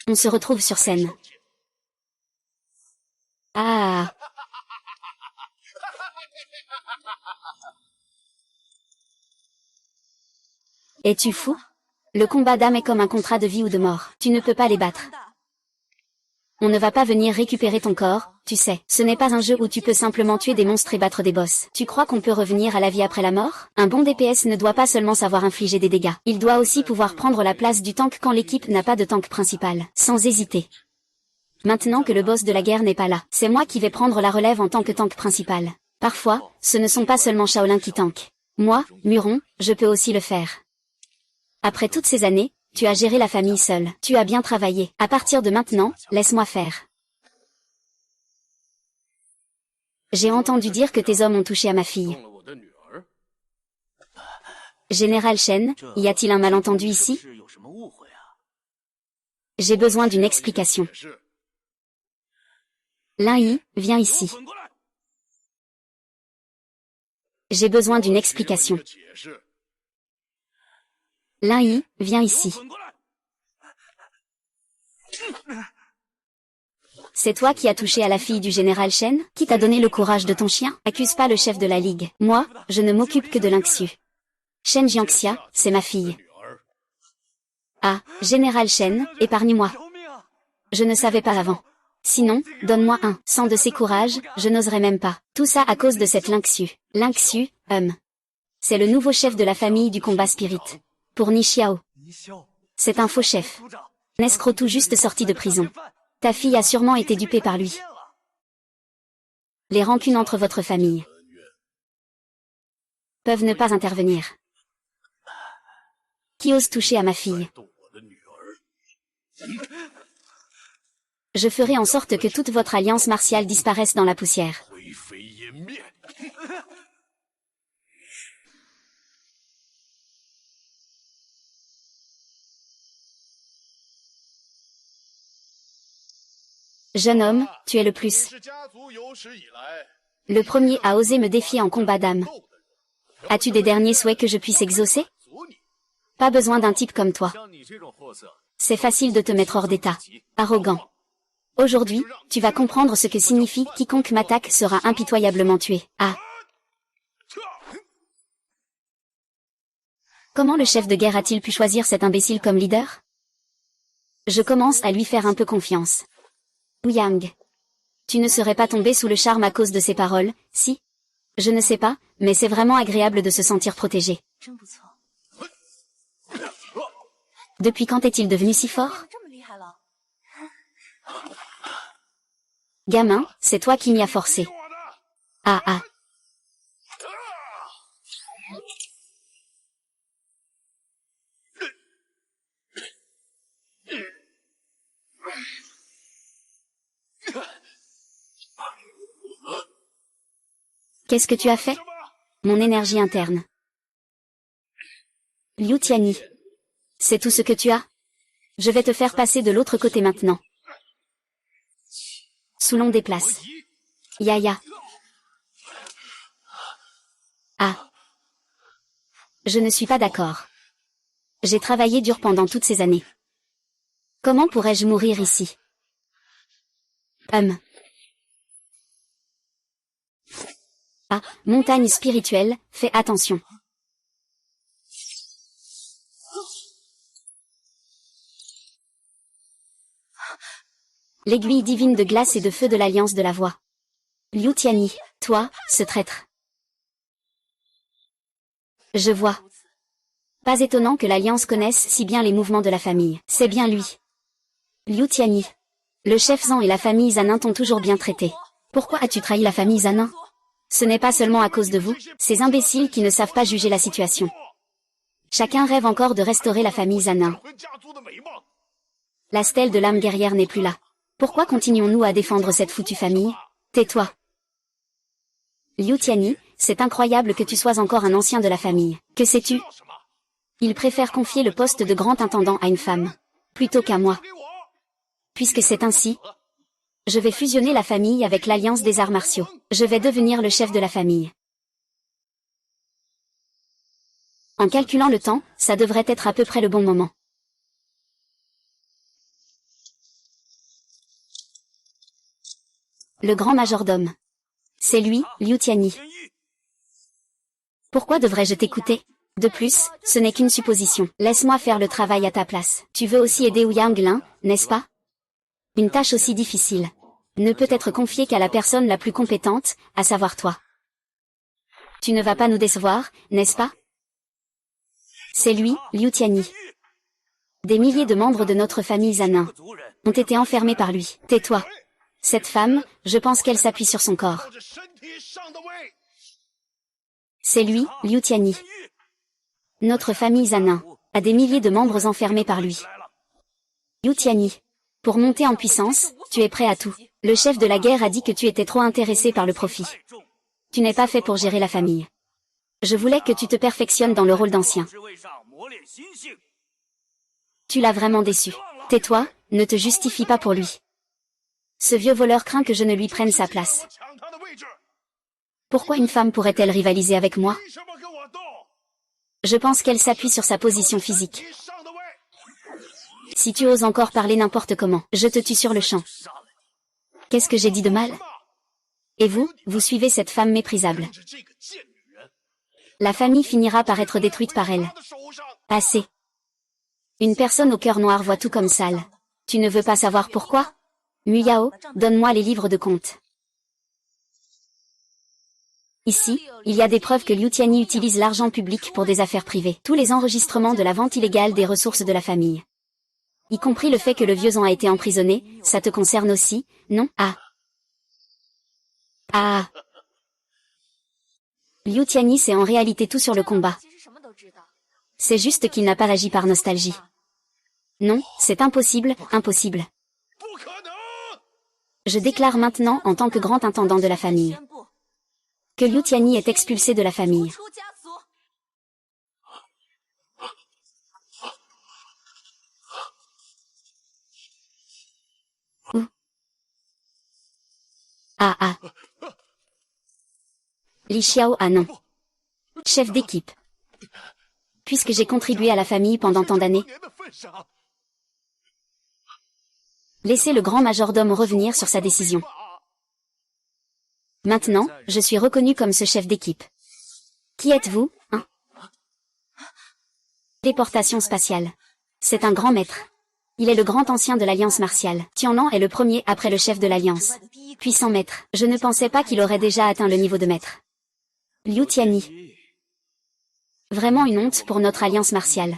[SPEAKER 1] On se retrouve sur scène. Ah. Es-tu fou? Le combat d'âme est comme un contrat de vie ou de mort. Tu ne peux pas les battre. On ne va pas venir récupérer ton corps, tu sais. Ce n'est pas un jeu où tu peux simplement tuer des monstres et battre des boss. Tu crois qu'on peut revenir à la vie après la mort? Un bon DPS ne doit pas seulement savoir infliger des dégâts. Il doit aussi pouvoir prendre la place du tank quand l'équipe n'a pas de tank principal. Sans hésiter. Maintenant que le boss de la guerre n'est pas là, c'est moi qui vais prendre la relève en tant que tank principal. Parfois, ce ne sont pas seulement Shaolin qui tank. Moi, Muron, je peux aussi le faire. Après toutes ces années, tu as géré la famille seule. Tu as bien travaillé. À partir de maintenant, laisse-moi faire. J'ai entendu dire que tes hommes ont touché à ma fille. Général Shen, y a-t-il un malentendu ici? J'ai besoin d'une explication. Lin Yi, viens ici. J'ai besoin d'une explication. Lin Yi, viens ici. C'est toi qui as touché à la fille du général Shen? Qui t'a donné le courage de ton chien? Accuse pas le chef de la ligue. Moi, je ne m'occupe que de Lingxiu. Shen Jiangxia, c'est ma fille. Ah, général Shen, épargne-moi. Je ne savais pas avant. Sinon, donne-moi un. Sans de ces courages, je n'oserais même pas. Tout ça à cause de cette Lingxiu. Lingxiu, c'est le nouveau chef de la famille du combat spirit. Pour Ni Xiao. C'est un faux chef. Un escroc tout juste sorti de prison. Ta fille a sûrement été dupée par lui. Les rancunes entre votre famille peuvent ne pas intervenir. Qui ose toucher à ma fille? Je ferai en sorte que toute votre alliance martiale disparaisse dans la poussière. Jeune homme, tu es le plus. Le premier à oser me défier en combat d'âme. As-tu des derniers souhaits que je puisse exaucer? Pas besoin d'un type comme toi. C'est facile de te mettre hors d'état. Arrogant. Aujourd'hui, tu vas comprendre ce que signifie quiconque m'attaque sera impitoyablement tué. Ah. Comment le chef de guerre a-t-il pu choisir cet imbécile comme leader? Je commence à lui faire un peu confiance. Yang. Tu ne serais pas tombé sous le charme à cause de ces paroles, si? Je ne sais pas, mais c'est vraiment agréable de se sentir protégé. Depuis quand est-il devenu si fort? Gamin, c'est toi qui m'y as forcé. Ah ah. Qu'est-ce que tu as fait? Mon énergie interne. Liu Tianyi. C'est tout ce que tu as? Je vais te faire passer de l'autre côté maintenant. Soulon déplace. Yaya. Ah. Je ne suis pas d'accord. J'ai travaillé dur pendant toutes ces années. Comment pourrais-je mourir ici? Ah, montagne spirituelle, fais attention. L'aiguille divine de glace et de feu de l'Alliance de la Voix. Liu Tianyi, toi, ce traître. Je vois. Pas étonnant que l'Alliance connaisse si bien les mouvements de la famille. C'est bien lui. Liu Tianyi. Le chef Zhang et la famille Zanin t'ont toujours bien traité. Pourquoi as-tu trahi la famille Zanin? Ce n'est pas seulement à cause de vous, ces imbéciles qui ne savent pas juger la situation. Chacun rêve encore de restaurer la famille Zanin. La stèle de l'âme guerrière n'est plus là. Pourquoi continuons-nous à défendre cette foutue famille? Tais-toi. Liu Tianyi, c'est incroyable que tu sois encore un ancien de la famille. Que sais-tu? Il préfère confier le poste de grand intendant à une femme, plutôt qu'à moi. Puisque c'est ainsi, je vais fusionner la famille avec l'Alliance des arts martiaux. Je vais devenir le chef de la famille. En calculant le temps, ça devrait être à peu près le bon moment. Le grand majordome. C'est lui, Liu Tianyi. Pourquoi devrais-je t'écouter? De plus, ce n'est qu'une supposition. Laisse-moi faire le travail à ta place. Tu veux aussi aider Ouyang Lin, n'est-ce pas? Une tâche aussi difficile ne peut être confiée qu'à la personne la plus compétente, à savoir toi. Tu ne vas pas nous décevoir, n'est-ce pas? C'est lui, Liu Tianyi. Des milliers de membres de notre famille Zanin ont été enfermés par lui. Tais-toi. Cette femme, je pense qu'elle s'appuie sur son corps. C'est lui, Liu Tianyi. Notre famille Zanin a des milliers de membres enfermés par lui. Liu Tianyi. Pour monter en puissance, tu es prêt à tout. Le chef de la guerre a dit que tu étais trop intéressé par le profit. Tu n'es pas fait pour gérer la famille. Je voulais que tu te perfectionnes dans le rôle d'ancien. Tu l'as vraiment déçu. Tais-toi, ne te justifie pas pour lui. Ce vieux voleur craint que je ne lui prenne sa place. Pourquoi une femme pourrait-elle rivaliser avec moi? Je pense qu'elle s'appuie sur sa position physique. Si tu oses encore parler n'importe comment, je te tue sur le champ. Qu'est-ce que j'ai dit de mal? Et vous, vous suivez cette femme méprisable. La famille finira par être détruite par elle. Assez. Une personne au cœur noir voit tout comme sale. Tu ne veux pas savoir pourquoi? Muyao, donne-moi les livres de compte. Ici, il y a des preuves que Liu Tianyi utilise l'argent public pour des affaires privées. Tous les enregistrements de la vente illégale des ressources de la famille. Y compris le fait que le vieux Zhang a été emprisonné, ça te concerne aussi, non? Liu Tianyi sait en réalité tout sur le combat. C'est juste qu'il n'a pas agi par nostalgie. Non, c'est impossible, impossible. Je déclare maintenant en tant que grand intendant de la famille que Liu Tianyi est expulsé de la famille. Où? Li Xiao, non. Chef d'équipe. Puisque j'ai contribué à la famille pendant tant d'années. Laissez le grand majordome revenir sur sa décision. Maintenant, je suis reconnu comme ce chef d'équipe. Qui êtes-vous, hein? Déportation spatiale. C'est un grand maître. Il est le grand ancien de l'Alliance martiale. Tianlan est le premier après le chef de l'Alliance. Puissant maître. Je ne pensais pas qu'il aurait déjà atteint le niveau de maître. Liu Tianyi. Vraiment une honte pour notre Alliance martiale.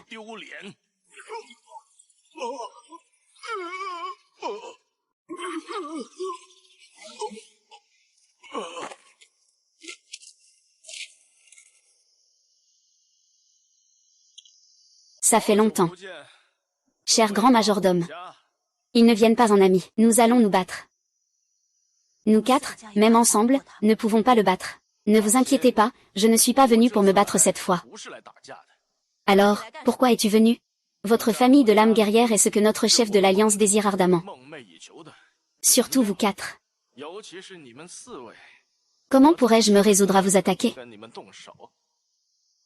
[SPEAKER 1] Ça fait longtemps. Cher grand majordome. Ils ne viennent pas en amis. Nous allons nous battre. Nous quatre, même ensemble, ne pouvons pas le battre. Ne vous inquiétez pas, je ne suis pas venu pour me battre cette fois. Alors, pourquoi es-tu venu? Votre famille de l'âme guerrière est ce que notre chef de l'Alliance désire ardemment. Surtout vous quatre. Comment pourrais-je me résoudre à vous attaquer?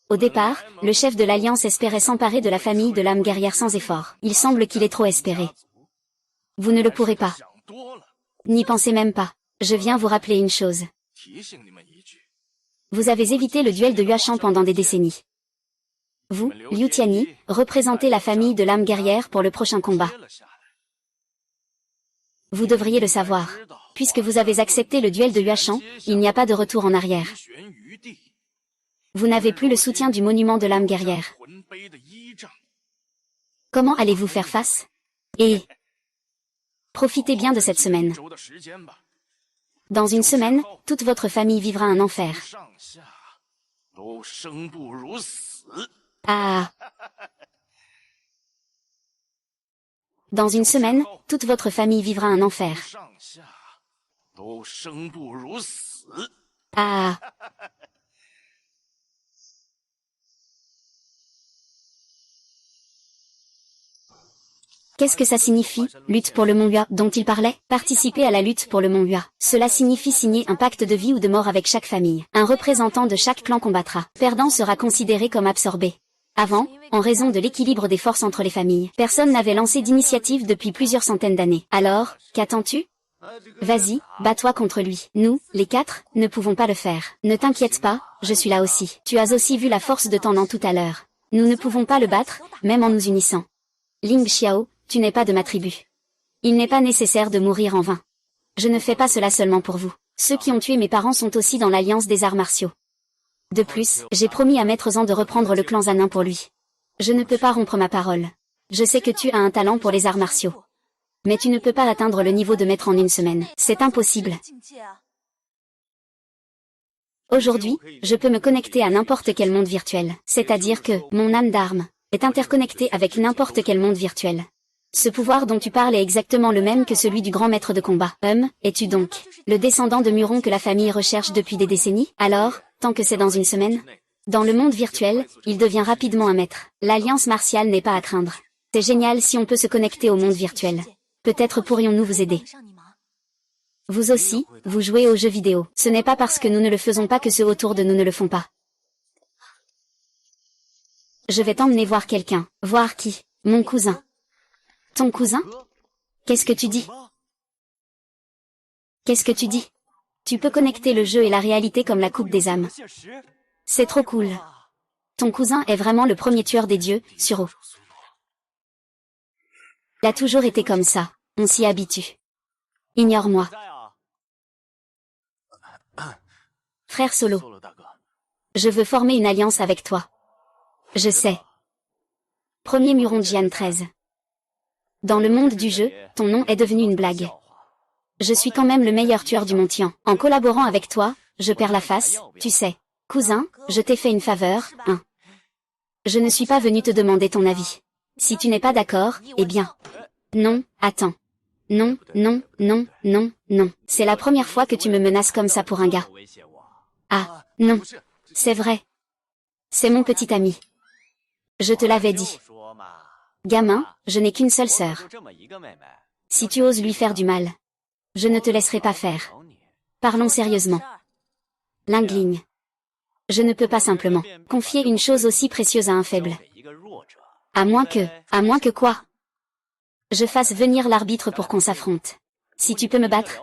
[SPEAKER 1] Au départ, le chef de l'Alliance espérait s'emparer de la famille de l'âme guerrière sans effort. Il semble qu'il ait trop espéré. Vous ne le pourrez pas. N'y pensez même pas. Je viens vous rappeler une chose. Vous avez évité le duel de Yuashan pendant des décennies. Vous, Liu Tianyi, représentez la famille de l'âme guerrière pour le prochain combat. Vous devriez le savoir. Puisque vous avez accepté le duel de Yuashan, il n'y a pas de retour en arrière. Vous n'avez plus le soutien du monument de l'âme guerrière. Comment allez-vous faire face? Et profitez bien de cette semaine. Dans une semaine, toute votre famille vivra un enfer. Dans une semaine, toute votre famille vivra un enfer. Qu'est-ce que ça signifie, lutte pour le Mont Hua, dont il parlait? Participer à la lutte pour le Mont Hua. Cela signifie signer un pacte de vie ou de mort avec chaque famille. Un représentant de chaque clan combattra. Perdant sera considéré comme absorbé. Avant, en raison de l'équilibre des forces entre les familles, personne n'avait lancé d'initiative depuis plusieurs centaines d'années. Alors, qu'attends-tu? Vas-y, bats-toi contre lui. Nous, les 4, ne pouvons pas le faire. Ne t'inquiète pas, je suis là aussi. Tu as aussi vu la force de Tendant tout à l'heure. Nous ne pouvons pas le battre, même en nous unissant. Ling Xiao, tu n'es pas de ma tribu. Il n'est pas nécessaire de mourir en vain. Je ne fais pas cela seulement pour vous. Ceux qui ont tué mes parents sont aussi dans l'alliance des arts martiaux. De plus, j'ai promis à Maître Zan de reprendre le clan Zanin pour lui. Je ne peux pas rompre ma parole. Je sais que tu as un talent pour les arts martiaux. Mais tu ne peux pas atteindre le niveau de maître en une semaine. C'est impossible. Aujourd'hui, je peux me connecter à n'importe quel monde virtuel. C'est-à-dire que, mon âme d'arme, est interconnectée avec n'importe quel monde virtuel. Ce pouvoir dont tu parles est exactement le même que celui du grand maître de combat. Es-tu donc le descendant de Muron que la famille recherche depuis des décennies? Alors, tant que c'est dans une semaine? Dans le monde virtuel, il devient rapidement un maître. L'alliance martiale n'est pas à craindre. C'est génial si on peut se connecter au monde virtuel. Peut-être pourrions-nous vous aider. Vous aussi, vous jouez aux jeux vidéo. Ce n'est pas parce que nous ne le faisons pas que ceux autour de nous ne le font pas. Je vais t'emmener voir quelqu'un. Voir qui? Mon cousin. Ton cousin? Qu'est-ce que tu dis? Qu'est-ce que tu dis? Tu peux connecter le jeu et la réalité comme la coupe des âmes. C'est trop cool. Ton cousin est vraiment le premier tueur des dieux, Suro. Il a toujours été comme ça, on s'y habitue. Ignore-moi. Frère Solo. Je veux former une alliance avec toi. Je sais. Premier Muron Jian 13. Dans le monde du jeu, ton nom est devenu une blague. Je suis quand même le meilleur tueur du monde Tian. En collaborant avec toi, je perds la face, tu sais. Cousin, je t'ai fait une faveur, hein. Je ne suis pas venu te demander ton avis. Si tu n'es pas d'accord, eh bien. Non, attends. Non, non, non, non, non. C'est la première fois que tu me menaces comme ça pour un gars. Ah, non. C'est vrai. C'est mon petit ami. Je te l'avais dit. Gamin, je n'ai qu'une seule sœur. Si tu oses lui faire du mal, je ne te laisserai pas faire. Parlons sérieusement. Lingling. Je ne peux pas simplement confier une chose aussi précieuse à un faible. À moins que quoi? Je fasse venir l'arbitre pour qu'on s'affronte. Si tu peux me battre,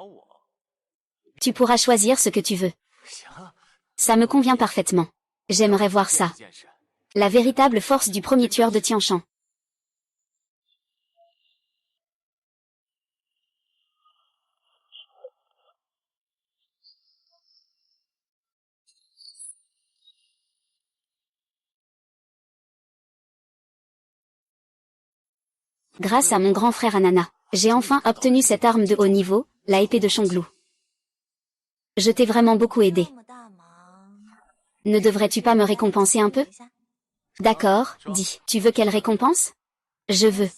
[SPEAKER 1] tu pourras choisir ce que tu veux. Ça me convient parfaitement. J'aimerais voir ça. La véritable force du premier tueur de Tianshan. Grâce à mon grand frère Anana, j'ai enfin obtenu cette arme de haut niveau, la épée de Shonglou. Je t'ai vraiment beaucoup aidé. Ne devrais-tu pas me récompenser un peu? D'accord, dis. Tu veux quelle récompense? Je veux.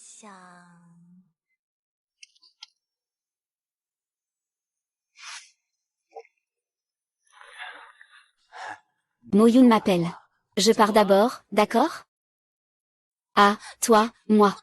[SPEAKER 1] Moyun m'appelle. Je pars d'abord, d'accord? Ah, toi, moi.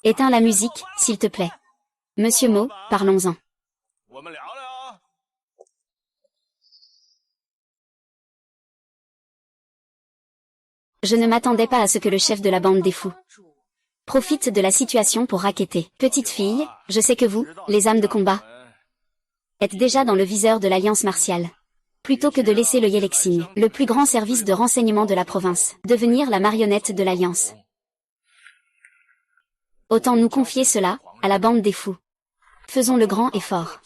[SPEAKER 1] Éteins la musique, s'il te plaît. Monsieur Mo, parlons-en. Je ne m'attendais pas à ce que le chef de la bande des fous profite de la situation pour racketter. Petite fille, je sais que vous, les âmes de combat, êtes déjà dans le viseur de l'alliance martiale. Plutôt que de laisser le Yelexing, le plus grand service de renseignement de la province, devenir la marionnette de l'alliance. Autant nous confier cela, à la bande des fous. Faisons le grand effort.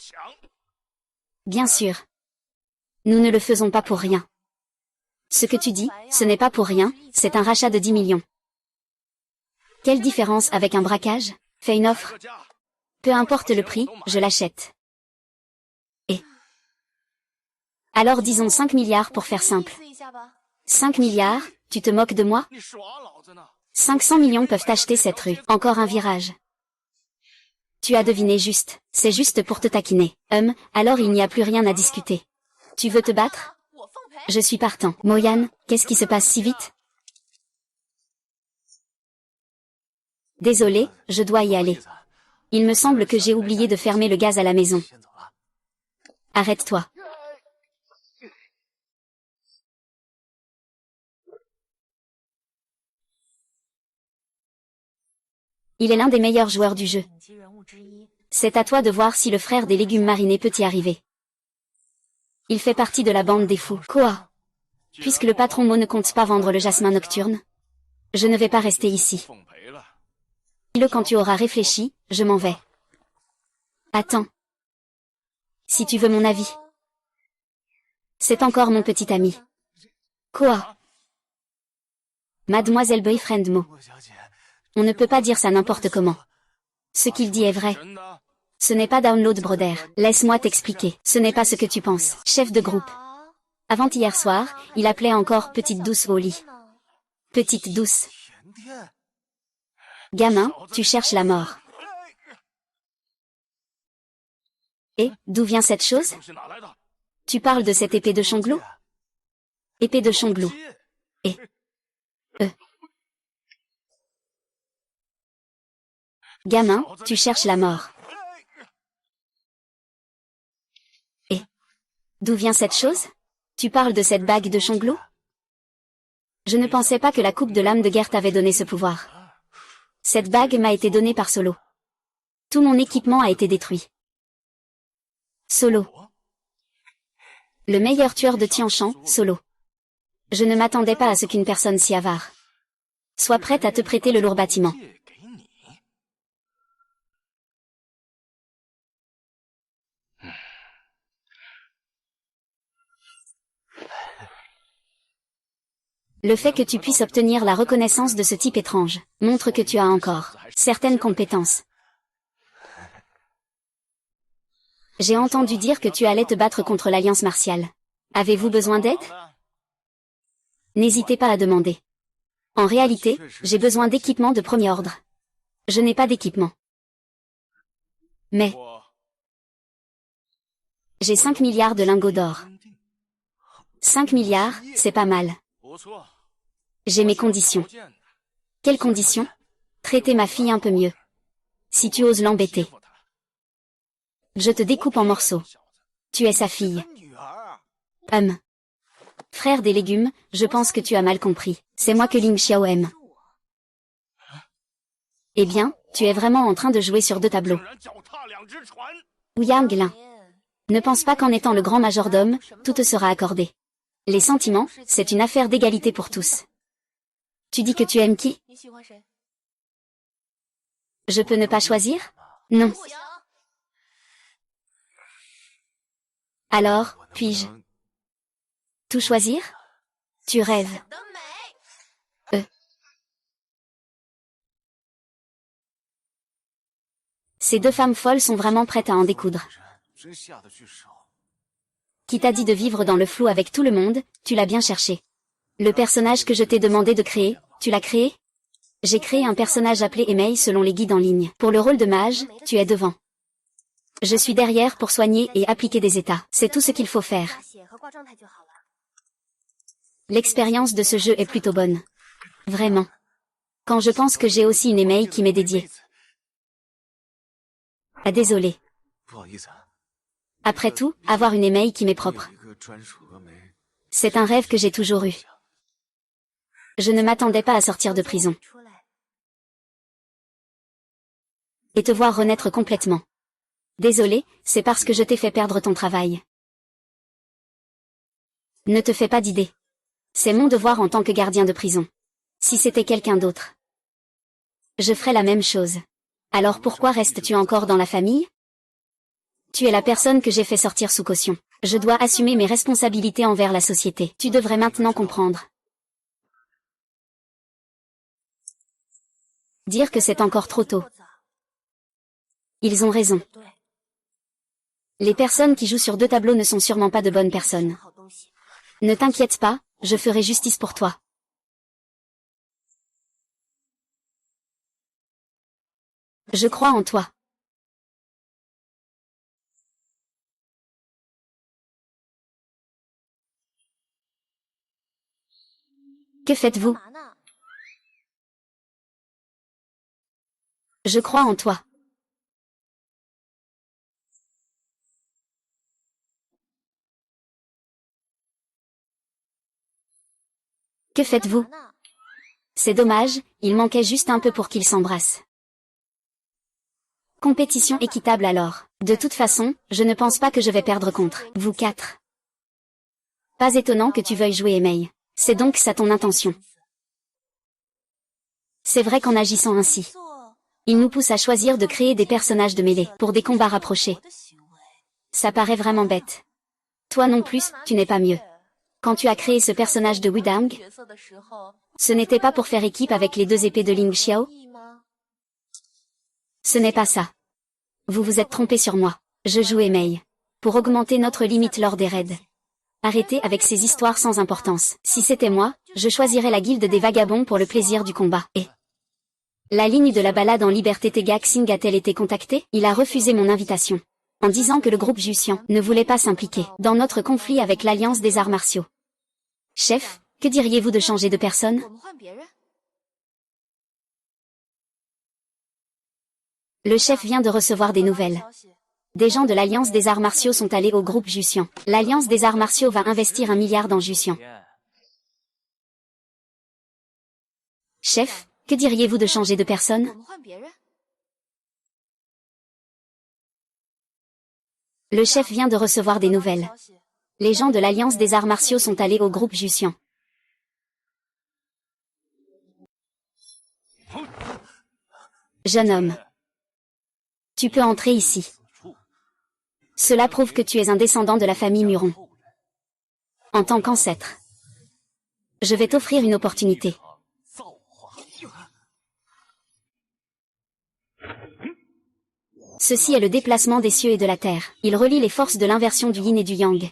[SPEAKER 1] Bien sûr. Nous ne le faisons pas pour rien. Ce que tu dis, ce n'est pas pour rien, c'est un rachat de 10 millions. Quelle différence avec un braquage? Fais une offre. Peu importe le prix, je l'achète. Et alors disons 5 milliards pour faire simple. 5 milliards, tu te moques de moi? 500 millions peuvent acheter cette rue. Encore un virage. Tu as deviné juste. C'est juste pour te taquiner. Alors il n'y a plus rien à discuter. Tu veux te battre? Je suis partant. Moyan, qu'est-ce qui se passe si vite? Désolé, je dois y aller. Il me semble que j'ai oublié de fermer le gaz à la maison. Arrête-toi. Il est l'un des meilleurs joueurs du jeu. C'est à toi de voir si le frère des légumes marinés peut y arriver. Il fait partie de la bande des fous. Quoi? Puisque le patron Mo ne compte pas vendre le jasmin nocturne, je ne vais pas rester ici. Dis-le quand tu auras réfléchi, je m'en vais. Attends. Si tu veux mon avis. C'est encore mon petit ami. Quoi? Mademoiselle Boyfriend Mo. On ne peut pas dire ça n'importe comment. Ce qu'il dit est vrai. Ce n'est pas Download Brother. Laisse-moi t'expliquer. Ce n'est pas ce que tu penses. Chef de groupe. Avant-hier soir, il appelait encore Petite Douce au lit. Petite Douce. Gamin, tu cherches la mort. Et, d'où vient cette chose? Tu parles de cette épée de Chonglou? Épée de Chonglou. Et. Gamin, tu cherches la mort. Et. D'où vient cette chose? Tu parles de cette bague de Chonglou? Je ne pensais pas que la coupe de l'âme de Gert avait donné ce pouvoir. Cette bague m'a été donnée par Solo. Tout mon équipement a été détruit. Solo. Le meilleur tueur de Tianshan, Solo. Je ne m'attendais pas à ce qu'une personne si avare soit prête à te prêter le lourd bâtiment. Le fait que tu puisses obtenir la reconnaissance de ce type étrange montre que tu as encore certaines compétences. J'ai entendu dire que tu allais te battre contre l'Alliance martiale. Avez-vous besoin d'aide? N'hésitez pas à demander. En réalité, j'ai besoin d'équipement de premier ordre. Je n'ai pas d'équipement. Mais j'ai 5 milliards de lingots d'or. 5 milliards, c'est pas mal. J'ai mes conditions. Quelles conditions? Traiter ma fille un peu mieux. Si tu oses l'embêter. Je te découpe en morceaux. Tu es sa fille. Frère des légumes, je pense que tu as mal compris. C'est moi que Ling Xiao aime. Eh bien, tu es vraiment en train de jouer sur deux tableaux. Yang Lin. Ne pense pas qu'en étant le grand majordome, tout te sera accordé. Les sentiments, c'est une affaire d'égalité pour tous. Tu dis que tu aimes qui? Je peux ne pas choisir? Non. Alors, puis-je tout choisir? Tu rêves. Ces deux femmes folles sont vraiment prêtes à en découdre. Qui t'a dit de vivre dans le flou avec tout le monde? Tu l'as bien cherché. Le personnage que je t'ai demandé de créer, tu l'as créé? J'ai créé un personnage appelé Emei selon les guides en ligne. Pour le rôle de mage, tu es devant. Je suis derrière pour soigner et appliquer des états. C'est tout ce qu'il faut faire. L'expérience de ce jeu est plutôt bonne. Vraiment. Quand je pense que j'ai aussi une Emei qui m'est dédiée. Ah désolé. Après tout, avoir une Emei qui m'est propre. C'est un rêve que j'ai toujours eu. Je ne m'attendais pas à sortir de prison. Et te voir renaître complètement. Désolé, c'est parce que je t'ai fait perdre ton travail. Ne te fais pas d'idée. C'est mon devoir en tant que gardien de prison. Si c'était quelqu'un d'autre, je ferais la même chose. Alors pourquoi restes-tu encore dans la famille? Tu es la personne que j'ai fait sortir sous caution. Je dois assumer mes responsabilités envers la société. Tu devrais maintenant comprendre. Dire que c'est encore trop tôt. Ils ont raison. Les personnes qui jouent sur deux tableaux ne sont sûrement pas de bonnes personnes. Ne t'inquiète pas, je ferai justice pour toi. Je crois en toi. Que faites-vous? Je crois en toi. Que faites-vous? C'est dommage, il manquait juste un peu pour qu'ils s'embrassent. Compétition équitable alors. De toute façon, je ne pense pas que je vais perdre contre vous quatre. Pas étonnant que tu veuilles jouer Mei. C'est donc ça ton intention. C'est vrai qu'en agissant ainsi, il nous pousse à choisir de créer des personnages de mêlée pour des combats rapprochés. Ça paraît vraiment bête. Toi non plus, tu n'es pas mieux. Quand tu as créé ce personnage de Wudang, ce n'était pas pour faire équipe avec les deux épées de Ling Xiao? Ce n'est pas ça. Vous vous êtes trompé sur moi. Je joue Mei. Pour augmenter notre limite lors des raids. Arrêtez avec ces histoires sans importance. Si c'était moi, je choisirais la guilde des vagabonds pour le plaisir du combat. Et la ligne de la balade en liberté Tegak Singh a-t-elle été contactée? Il a refusé mon invitation, en disant que le groupe Jussian ne voulait pas s'impliquer dans notre conflit avec l'Alliance des arts martiaux. Chef, que diriez-vous de changer de personne? Le chef vient de recevoir des nouvelles. Des gens de l'Alliance des arts martiaux sont allés au groupe Jussian. L'Alliance des arts martiaux va investir 1 milliard dans Jussian. Chef, que diriez-vous de changer de personne? Le chef vient de recevoir des nouvelles. Les gens de l'Alliance des arts martiaux sont allés au groupe Jussian. Jeune homme. Tu peux entrer ici. Cela prouve que tu es un descendant de la famille Muron. En tant qu'ancêtre, je vais t'offrir une opportunité. Ceci est le déplacement des cieux et de la terre. Il relie les forces de l'inversion du yin et du yang.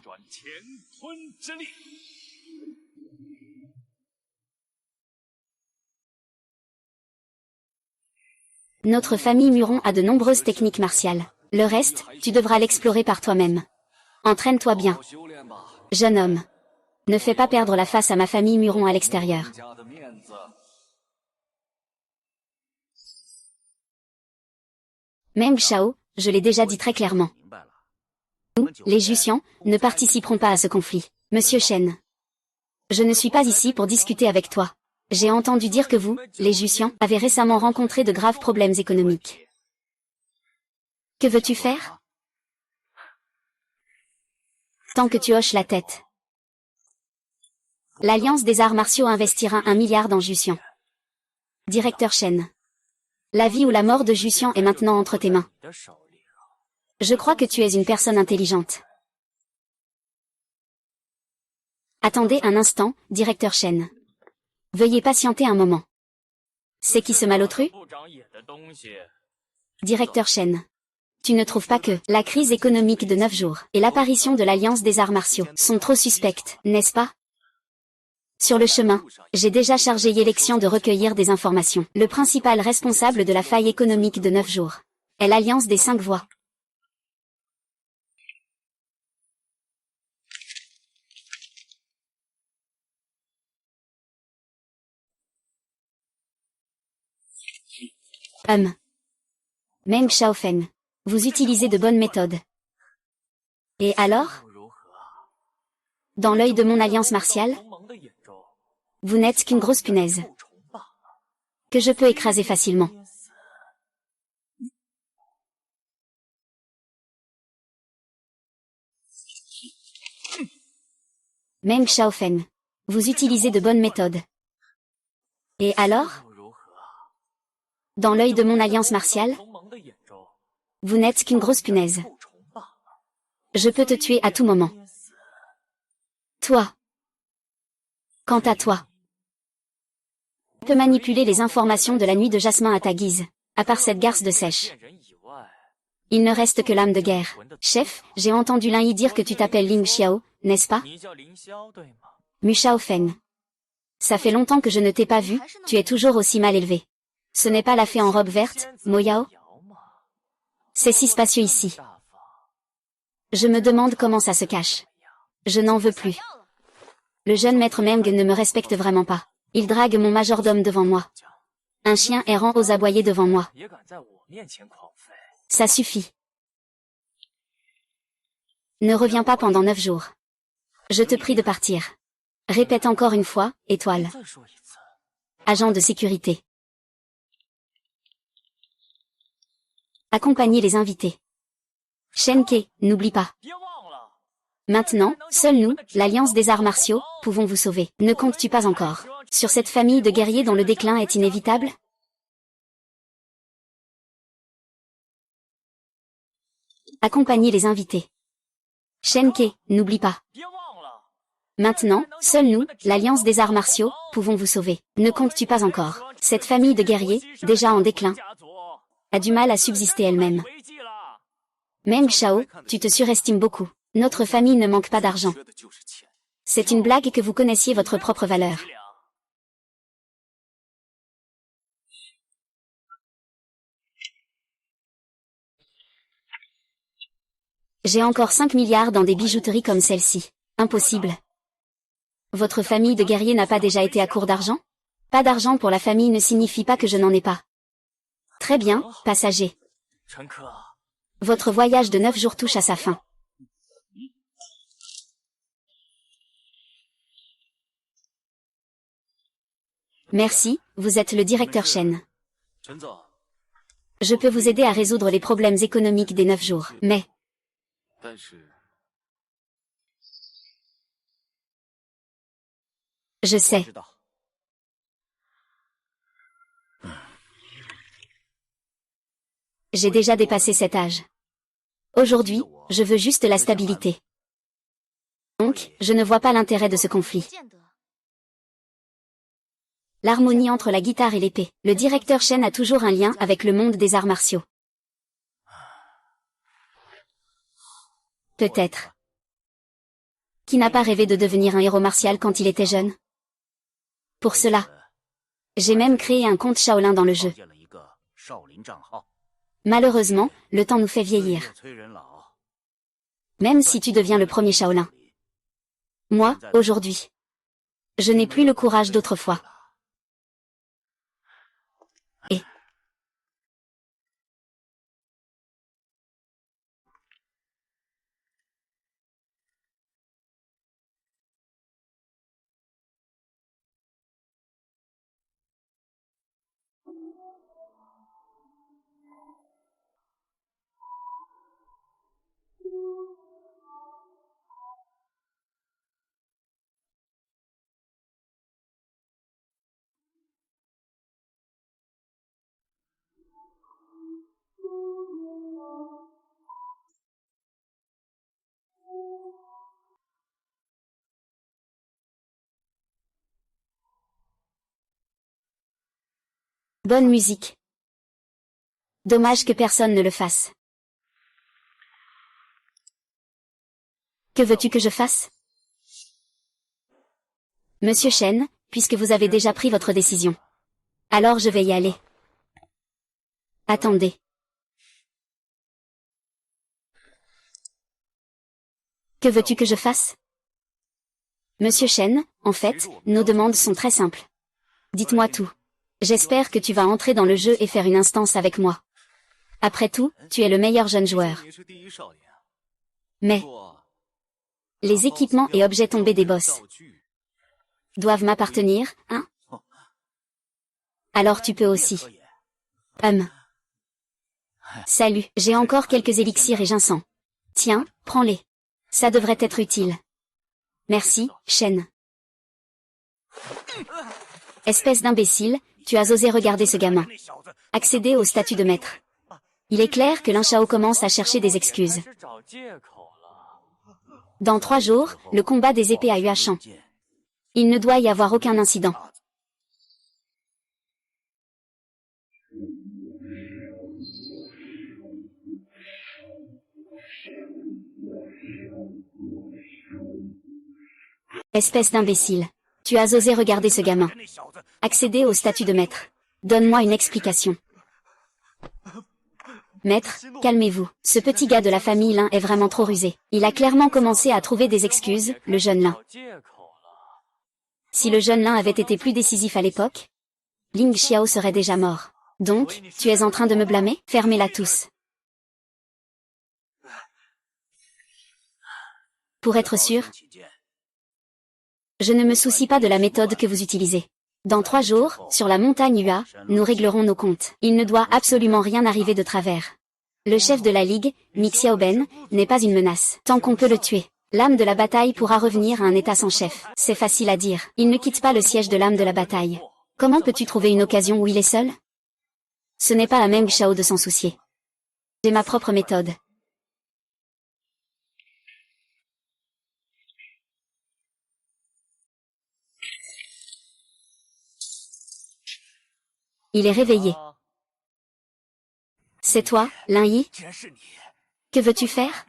[SPEAKER 1] Notre famille Muron a de nombreuses techniques martiales. Le reste, tu devras l'explorer par toi-même. Entraîne-toi bien. Jeune homme. Ne fais pas perdre la face à ma famille Muron à l'extérieur. Meng Xiao, je l'ai déjà dit très clairement. Nous, les Jussians, ne participerons pas à ce conflit. Monsieur Shen. Je ne suis pas ici pour discuter avec toi. J'ai entendu dire que vous, les Jussians, avez récemment rencontré de graves problèmes économiques. Que veux-tu faire? Tant que tu hoches la tête. L'Alliance des arts martiaux investira 1 milliard dans Jussian. Directeur Shen. La vie ou la mort de Jussian est maintenant entre tes mains. Je crois que tu es une personne intelligente. Attendez un instant, directeur Shen. Veuillez patienter un moment. C'est qui ce malotru? Directeur Shen. Tu ne trouves pas que la crise économique de 9 jours et l'apparition de l'Alliance des arts martiaux sont trop suspectes, n'est-ce pas? Sur le chemin, j'ai déjà chargé Yélexian de recueillir des informations. Le principal responsable de la faille économique de 9 jours est l'Alliance des 5 voies. Meng Xiaofeng. Vous utilisez de bonnes méthodes. Et alors? Dans l'œil de mon alliance martiale? Vous n'êtes qu'une grosse punaise. Que je peux écraser facilement. Meng Xiaofeng. Vous utilisez de bonnes méthodes. Et alors? Dans l'œil de mon alliance martiale? Vous n'êtes qu'une grosse punaise. Je peux te tuer à tout moment. Toi. Quant à toi. Tu peux manipuler les informations de la nuit de Jasmin à ta guise, à part cette garce de sèche. Il ne reste que l'âme de guerre. Chef, j'ai entendu l'un y dire que tu t'appelles Ling Xiao, n'est-ce pas? Mu Xiaofeng. Ça fait longtemps que je ne t'ai pas vu, tu es toujours aussi mal élevé. Ce n'est pas la fée en robe verte, Mo Yao? C'est si spacieux ici. Je me demande comment ça se cache. Je n'en veux plus. Le jeune maître Meng ne me respecte vraiment pas. Il drague mon majordome devant moi. Un chien errant ose aboyer devant moi. Ça suffit. Ne reviens pas pendant 9 jours. Je te prie de partir. Répète encore une fois, étoile. Agent de sécurité. Accompagnez les invités. Shenke, n'oublie pas. Maintenant, seuls nous, l'Alliance des arts martiaux, pouvons vous sauver. Ne comptes-tu pas encore sur cette famille de guerriers dont le déclin est inévitable? Accompagnez les invités. Shenke, n'oublie pas. Maintenant, seuls nous, l'Alliance des arts martiaux, pouvons vous sauver. Ne comptes-tu pas encore cette famille de guerriers, déjà en déclin, a du mal à subsister elle-même. Meng Shao, tu te surestimes beaucoup. Notre famille ne manque pas d'argent. C'est une blague que vous connaissiez votre propre valeur. J'ai encore 5 milliards dans des bijouteries comme celle-ci. Impossible. Votre famille de guerriers n'a pas déjà été à court d'argent? Pas d'argent pour la famille ne signifie pas que je n'en ai pas. Très bien, passager. Votre voyage de 9 jours touche à sa fin. Merci, vous êtes le directeur Shen. Je peux vous aider à résoudre les problèmes économiques des 9 jours, mais... Je sais. J'ai déjà dépassé cet âge. Aujourd'hui, je veux juste la stabilité. Donc, je ne vois pas l'intérêt de ce conflit. L'harmonie entre la guitare et l'épée. Le directeur Shen a toujours un lien avec le monde des arts martiaux. Peut-être. Qui n'a pas rêvé de devenir un héros martial quand il était jeune? Pour cela, j'ai même créé un compte Shaolin dans le jeu. Malheureusement, le temps nous fait vieillir. Même si tu deviens le premier Shaolin. Moi, aujourd'hui, je n'ai plus le courage d'autrefois. Et bonne musique. Dommage que personne ne le fasse. Que veux-tu que je fasse? Monsieur Shen, puisque vous avez déjà pris votre décision. Alors je vais y aller. Attendez. Que veux-tu que je fasse? Monsieur Shen, en fait, nos demandes sont très simples. Dites-moi tout. J'espère que tu vas entrer dans le jeu et faire une instance avec moi. Après tout, tu es le meilleur jeune joueur. Mais les équipements et objets tombés des boss doivent m'appartenir, hein? Alors tu peux aussi. Salut, j'ai encore quelques élixirs et ginseng. Tiens, prends-les. Ça devrait être utile. Merci, Shen. Espèce d'imbécile, tu as osé regarder ce gamin. Accéder au statut de maître. Il est clair que Lin Shao commence à chercher des excuses. Dans 3 jours, le combat des épées a eu à Shan. Il ne doit y avoir aucun incident. Espèce d'imbécile. Tu as osé regarder ce gamin. Accéder au statut de maître. Donne-moi une explication. Maître, calmez-vous. Ce petit gars de la famille Lin est vraiment trop rusé. Il a clairement commencé à trouver des excuses, le jeune Lin. Si le jeune Lin avait été plus décisif à l'époque, Ling Xiao serait déjà mort. Donc, tu es en train de me blâmer? Fermez-la tous. Pour être sûr, je ne me soucie pas de la méthode que vous utilisez. Dans 3 jours, sur la montagne Hua, nous réglerons nos comptes. Il ne doit absolument rien arriver de travers. Le chef de la Ligue, Mi Xiaoben, n'est pas une menace. Tant qu'on peut le tuer, l'âme de la bataille pourra revenir à un état sans chef. C'est facile à dire. Il ne quitte pas le siège de l'âme de la bataille. Comment peux-tu trouver une occasion où il est seul? Ce n'est pas à Meng Xiao de s'en soucier. J'ai ma propre méthode. Il est réveillé. C'est toi, Lin Yi? Que veux-tu faire?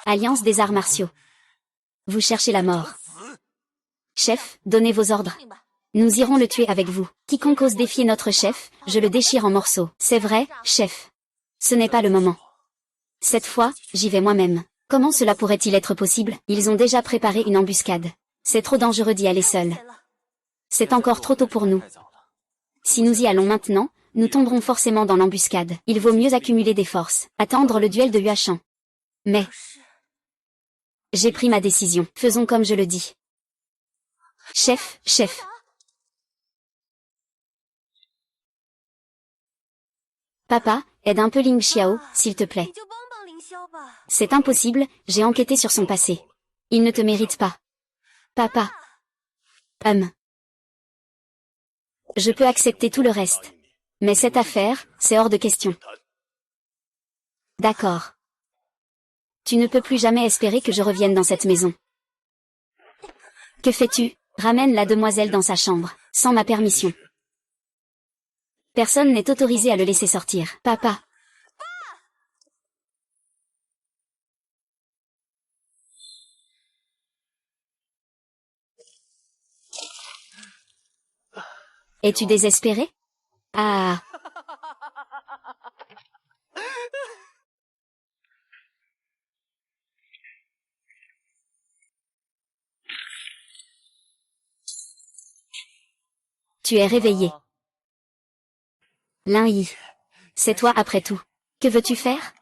[SPEAKER 1] Alliance des arts martiaux. Vous cherchez la mort. Chef, donnez vos ordres. Nous irons le tuer avec vous. Quiconque ose défier notre chef, je le déchire en morceaux. C'est vrai, chef. Ce n'est pas le moment. Cette fois, j'y vais moi-même. Comment cela pourrait-il être possible? Ils ont déjà préparé une embuscade. C'est trop dangereux d'y aller seul. C'est encore trop tôt pour nous. Si nous y allons maintenant, nous tomberons forcément dans l'embuscade. Il vaut mieux accumuler des forces, attendre le duel de Huachan. Mais j'ai pris ma décision. Faisons comme je le dis. Chef, chef. Papa, aide un peu Ling Xiao, s'il te plaît. C'est impossible, j'ai enquêté sur son passé. Il ne te mérite pas. Papa. Je peux accepter tout le reste. Mais cette affaire, c'est hors de question. D'accord. Tu ne peux plus jamais espérer que je revienne dans cette maison. Que fais-tu? Ramène la demoiselle dans sa chambre, sans ma permission. Personne n'est autorisé à le laisser sortir. Papa. Es-tu désespéré? Ah. Tu es réveillé. Lin Yi. C'est toi après tout. Que veux-tu faire?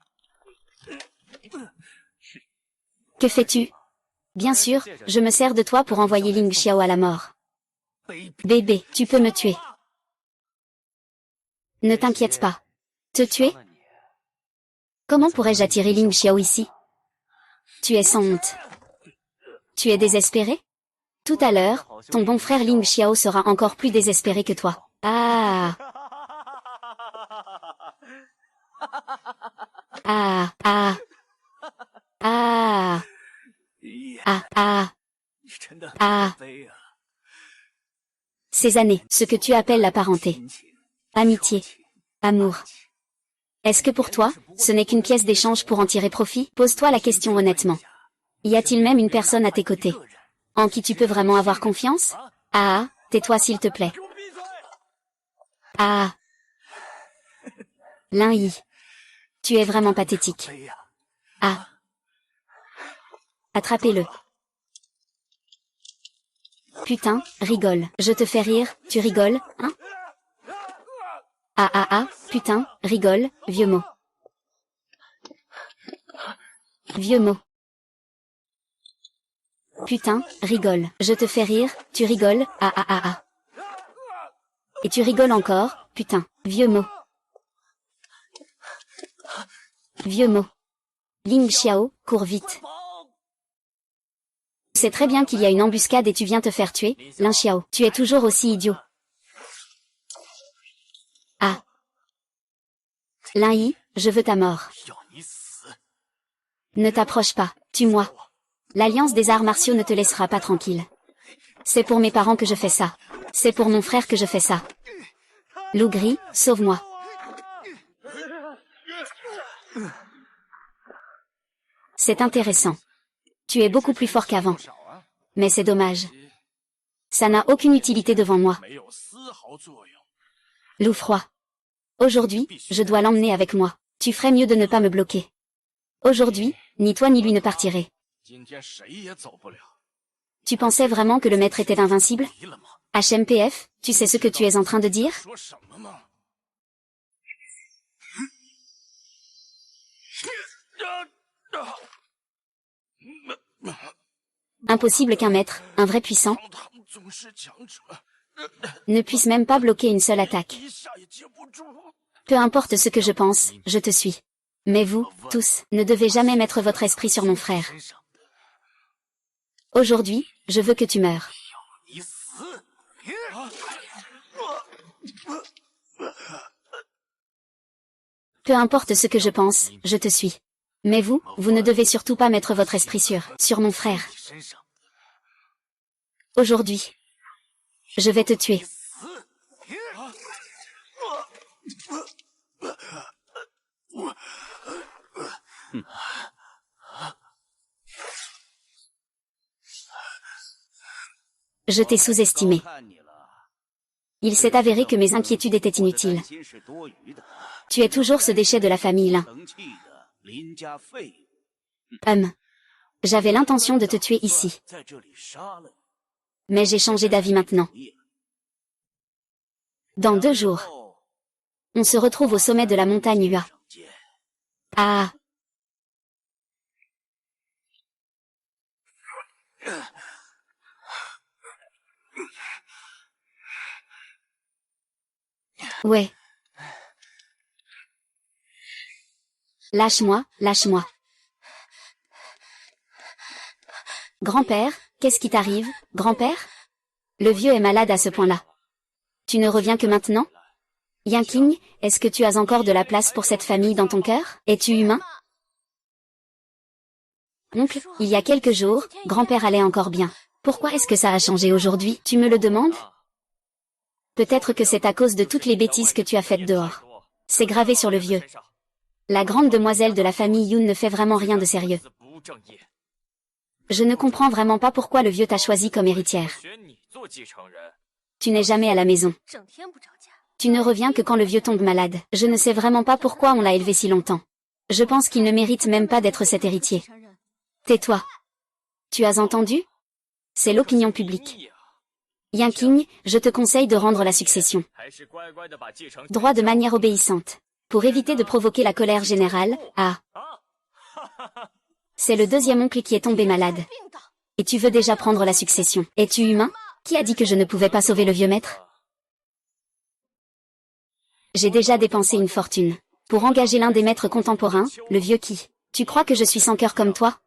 [SPEAKER 1] Que fais-tu? Bien sûr, je me sers de toi pour envoyer Ling Xiao à la mort. Bébé, tu peux me tuer. Ne t'inquiète pas. Te tuer? Comment pourrais-je attirer Ling Xiao ici? Tu es sans honte. Tu es désespéré? Tout à l'heure, ton bon frère Ling Xiao sera encore plus désespéré que toi. Ah. Ah, ah. Ah. Ah, ah. Ah. Ces années, ce que tu appelles la parenté. Amitié. Amour. Est-ce que pour toi, ce n'est qu'une pièce d'échange pour en tirer profit? Pose-toi la question honnêtement. Y a-t-il même une personne à tes côtés, en qui tu peux vraiment avoir confiance? Ah, tais-toi s'il te plaît. Ah. Lin Yi. Tu es vraiment pathétique. Ah. Attrapez-le. Putain, rigole. Je te fais rire, tu rigoles, hein? Ah ah ah, putain, rigole, vieux mot. Vieux mot. Putain, rigole. Je te fais rire, tu rigoles, ah ah ah ah. Et tu rigoles encore, putain, vieux mot. Vieux mot. Ling Xiao, cours vite. Tu sais très bien qu'il y a une embuscade et tu viens te faire tuer, Lin Xiao. Tu es toujours aussi idiot. Ah. Lin Yi, je veux ta mort. Ne t'approche pas, tue-moi. L'Alliance des arts martiaux ne te laissera pas tranquille. C'est pour mes parents que je fais ça. C'est pour mon frère que je fais ça. Loup gris, sauve-moi. C'est intéressant. Tu es beaucoup plus fort qu'avant. Mais c'est dommage. Ça n'a aucune utilité devant moi. Loup froid. Aujourd'hui, je dois l'emmener avec moi. Tu ferais mieux de ne pas me bloquer. Aujourd'hui, ni toi ni lui ne partirez. Tu pensais vraiment que le maître était invincible? HMPF, tu sais ce que tu es en train de dire? Impossible qu'un maître, un vrai puissant, ne puisse même pas bloquer une seule attaque. Peu importe ce que je pense, je te suis. Mais vous, tous, ne devez jamais mettre votre esprit sur mon frère. Aujourd'hui, je veux que tu meures. Peu importe ce que je pense, je te suis. Mais vous, vous ne devez surtout pas mettre votre esprit sur mon frère. Aujourd'hui, je vais te tuer. Je t'ai sous-estimé. Il s'est avéré que mes inquiétudes étaient inutiles. Tu es toujours ce déchet de la famille Lin. J'avais l'intention de te tuer ici. Mais j'ai changé d'avis maintenant. Dans 2 jours, on se retrouve au sommet de la montagne Hua. Ah! Ouais. Lâche-moi, lâche-moi. Grand-père, qu'est-ce qui t'arrive, grand-père? Le vieux est malade à ce point-là. Tu ne reviens que maintenant? Yanqing, est-ce que tu as encore de la place pour cette famille dans ton cœur? Es-tu humain? Oncle, il y a quelques jours, grand-père allait encore bien. Pourquoi est-ce que ça a changé aujourd'hui? Tu me le demandes? Peut-être que c'est à cause de toutes les bêtises que tu as faites dehors. C'est gravé sur le vieux. La grande demoiselle de la famille Yun ne fait vraiment rien de sérieux. Je ne comprends vraiment pas pourquoi le vieux t'a choisi comme héritière. Tu n'es jamais à la maison. Tu ne reviens que quand le vieux tombe malade. Je ne sais vraiment pas pourquoi on l'a élevé si longtemps. Je pense qu'il ne mérite même pas d'être cet héritier. Tais-toi. Tu as entendu? C'est l'opinion publique. Yanqing, je te conseille de rendre la succession. Droit de manière obéissante. Pour éviter de provoquer la colère générale, c'est le 2e oncle qui est tombé malade. Et tu veux déjà prendre la succession. Es-tu humain? Qui a dit que je ne pouvais pas sauver le vieux maître? J'ai déjà dépensé une fortune. Pour engager l'un des maîtres contemporains, le vieux qui. Tu crois que je suis sans cœur comme toi?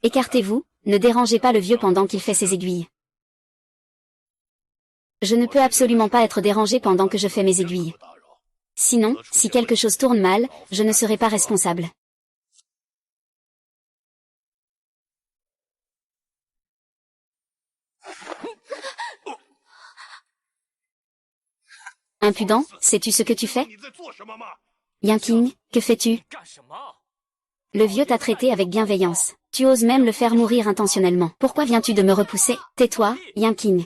[SPEAKER 1] Écartez-vous, ne dérangez pas le vieux pendant qu'il fait ses aiguilles. Je ne peux absolument pas être dérangé pendant que je fais mes aiguilles. Sinon, si quelque chose tourne mal, je ne serai pas responsable. Impudent, sais-tu ce que tu fais? Yanqing, que fais-tu? Le vieux t'a traité avec bienveillance. Tu oses même le faire mourir intentionnellement. Pourquoi viens-tu de me repousser? Tais-toi, Yanqing.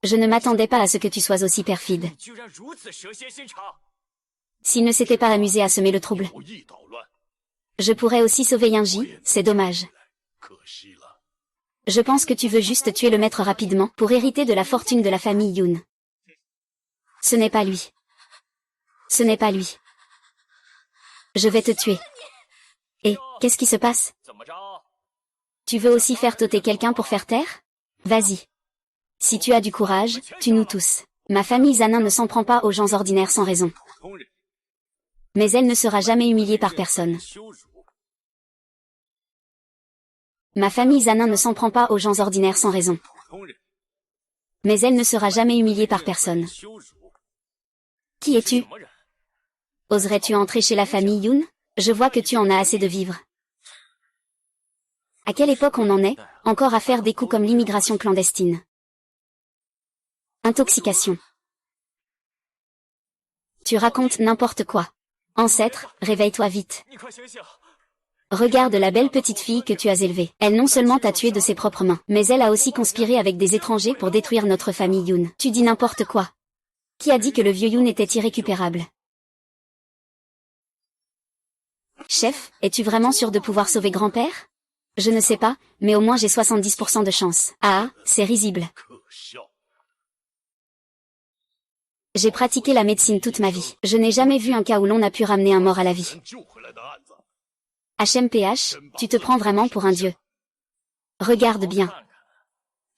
[SPEAKER 1] Je ne m'attendais pas à ce que tu sois aussi perfide. S'il ne s'était pas amusé à semer le trouble. Je pourrais aussi sauver Yanji, c'est dommage. Je pense que tu veux juste tuer le maître rapidement pour hériter de la fortune de la famille Yun. Ce n'est pas lui. Ce n'est pas lui. Je vais te tuer. Et, qu'est-ce qui se passe? Tu veux aussi faire sauter quelqu'un pour faire taire? Vas-y. Si tu as du courage, tue-nous tous. Ma famille Zanin ne s'en prend pas aux gens ordinaires sans raison. Mais elle ne sera jamais humiliée par personne. Ma famille Zanin ne s'en prend pas aux gens ordinaires sans raison. Mais elle ne sera jamais humiliée par personne. Qui es-tu? Oserais-tu entrer chez la famille Yun? Je vois que tu en as assez de vivre. À quelle époque on en est, encore à faire des coups comme l'immigration clandestine? Intoxication. Tu racontes n'importe quoi. Ancêtre, réveille-toi vite. Regarde la belle petite fille que tu as élevée. Elle non seulement t'a tué de ses propres mains, mais elle a aussi conspiré avec des étrangers pour détruire notre famille Yoon. Tu dis n'importe quoi. Qui a dit que le vieux Yoon était irrécupérable? Chef, es-tu vraiment sûr de pouvoir sauver grand-père? Je ne sais pas, mais au moins j'ai 70% de chance. Ah, c'est risible. J'ai pratiqué la médecine toute ma vie. Je n'ai jamais vu un cas où l'on a pu ramener un mort à la vie. HMPH, tu te prends vraiment pour un dieu. Regarde bien.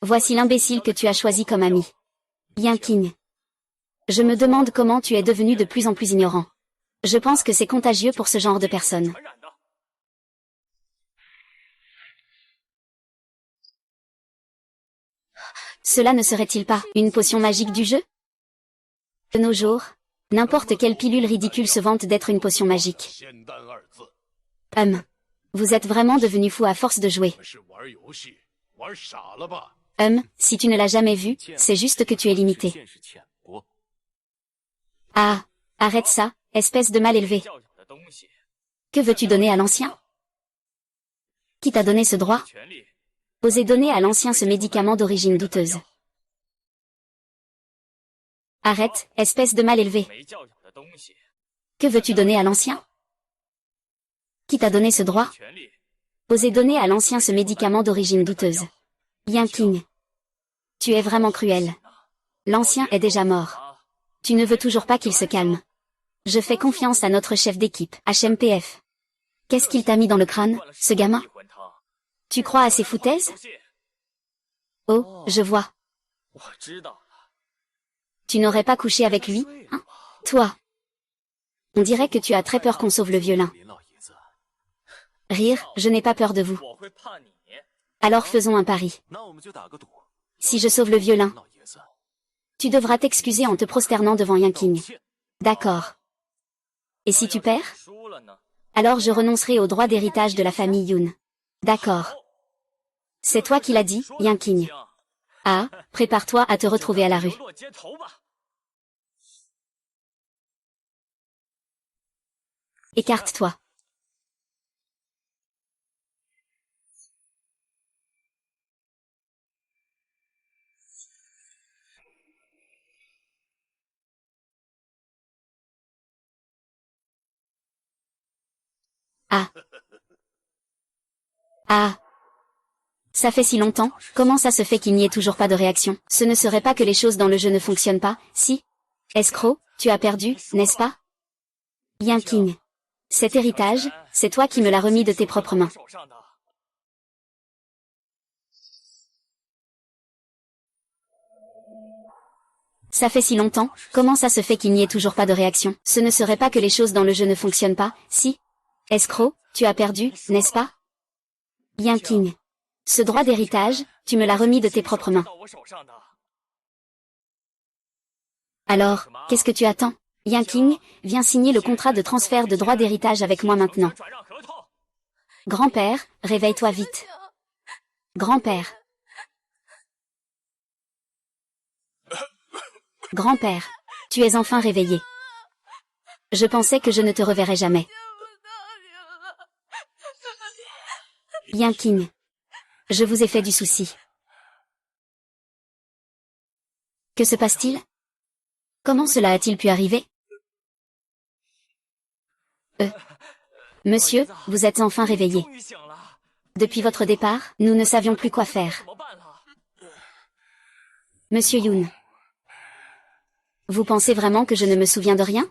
[SPEAKER 1] Voici l'imbécile que tu as choisi comme ami. Yanking. Je me demande comment tu es devenu de plus en plus ignorant. Je pense que c'est contagieux pour ce genre de personnes. Cela ne serait-il pas une potion magique du jeu? De nos jours, n'importe quelle pilule ridicule se vante d'être une potion magique. Vous êtes vraiment devenu fou à force de jouer. Si tu ne l'as jamais vu, c'est juste que tu es limité. Ah, arrête ça, espèce de mal élevé. Que veux-tu donner à l'ancien? Qui t'a donné ce droit? Oser donner à l'ancien ce médicament d'origine douteuse. Arrête, espèce de mal élevé. Que veux-tu donner à l'ancien? Qui t'a donné ce droit? Oser donner à l'ancien ce médicament d'origine douteuse. Yanking. Tu es vraiment cruel. L'ancien est déjà mort. Tu ne veux toujours pas qu'il se calme. Je fais confiance à notre chef d'équipe, HMPF. Qu'est-ce qu'il t'a mis dans le crâne, ce gamin? Tu crois à ces foutaises? Oh, je vois. Tu n'aurais pas couché avec lui, hein? Toi. On dirait que tu as très peur qu'on sauve le violin. Rire, je n'ai pas peur de vous. Alors faisons un pari. Si je sauve le violin, tu devras t'excuser en te prosternant devant Yanking. D'accord. Et si tu perds? Alors je renoncerai au droit d'héritage de la famille Yoon. D'accord. C'est toi qui l'as dit, Yanking. Ah, prépare-toi à te retrouver à la rue. Écarte-toi. Ah. Ah. Ça fait si longtemps, comment ça se fait qu'il n'y ait toujours pas de réaction? Ce ne serait pas que les choses dans le jeu ne fonctionnent pas, si? Escroc, tu as perdu, n'est-ce pas? Yanking. Cet héritage, c'est toi qui me l'as remis de tes propres mains. Ça fait si longtemps, comment ça se fait qu'il n'y ait toujours pas de réaction? Ce ne serait pas que les choses dans le jeu ne fonctionnent pas, si? Escroc, tu as perdu, n'est-ce pas? Yanking. Ce droit d'héritage, tu me l'as remis de tes propres mains. Alors, qu'est-ce que tu attends? Yanking, viens signer le contrat de transfert de droit d'héritage avec moi maintenant. Grand-père, réveille-toi vite. Grand-père. Grand-père, tu es enfin réveillé. Je pensais que je ne te reverrais jamais. Yanking. Je vous ai fait du souci. Que se passe-t-il? Comment cela a-t-il pu arriver? Monsieur, vous êtes enfin réveillé. Depuis votre départ, nous ne savions plus quoi faire. Monsieur Yoon. Vous pensez vraiment que je ne me souviens de rien?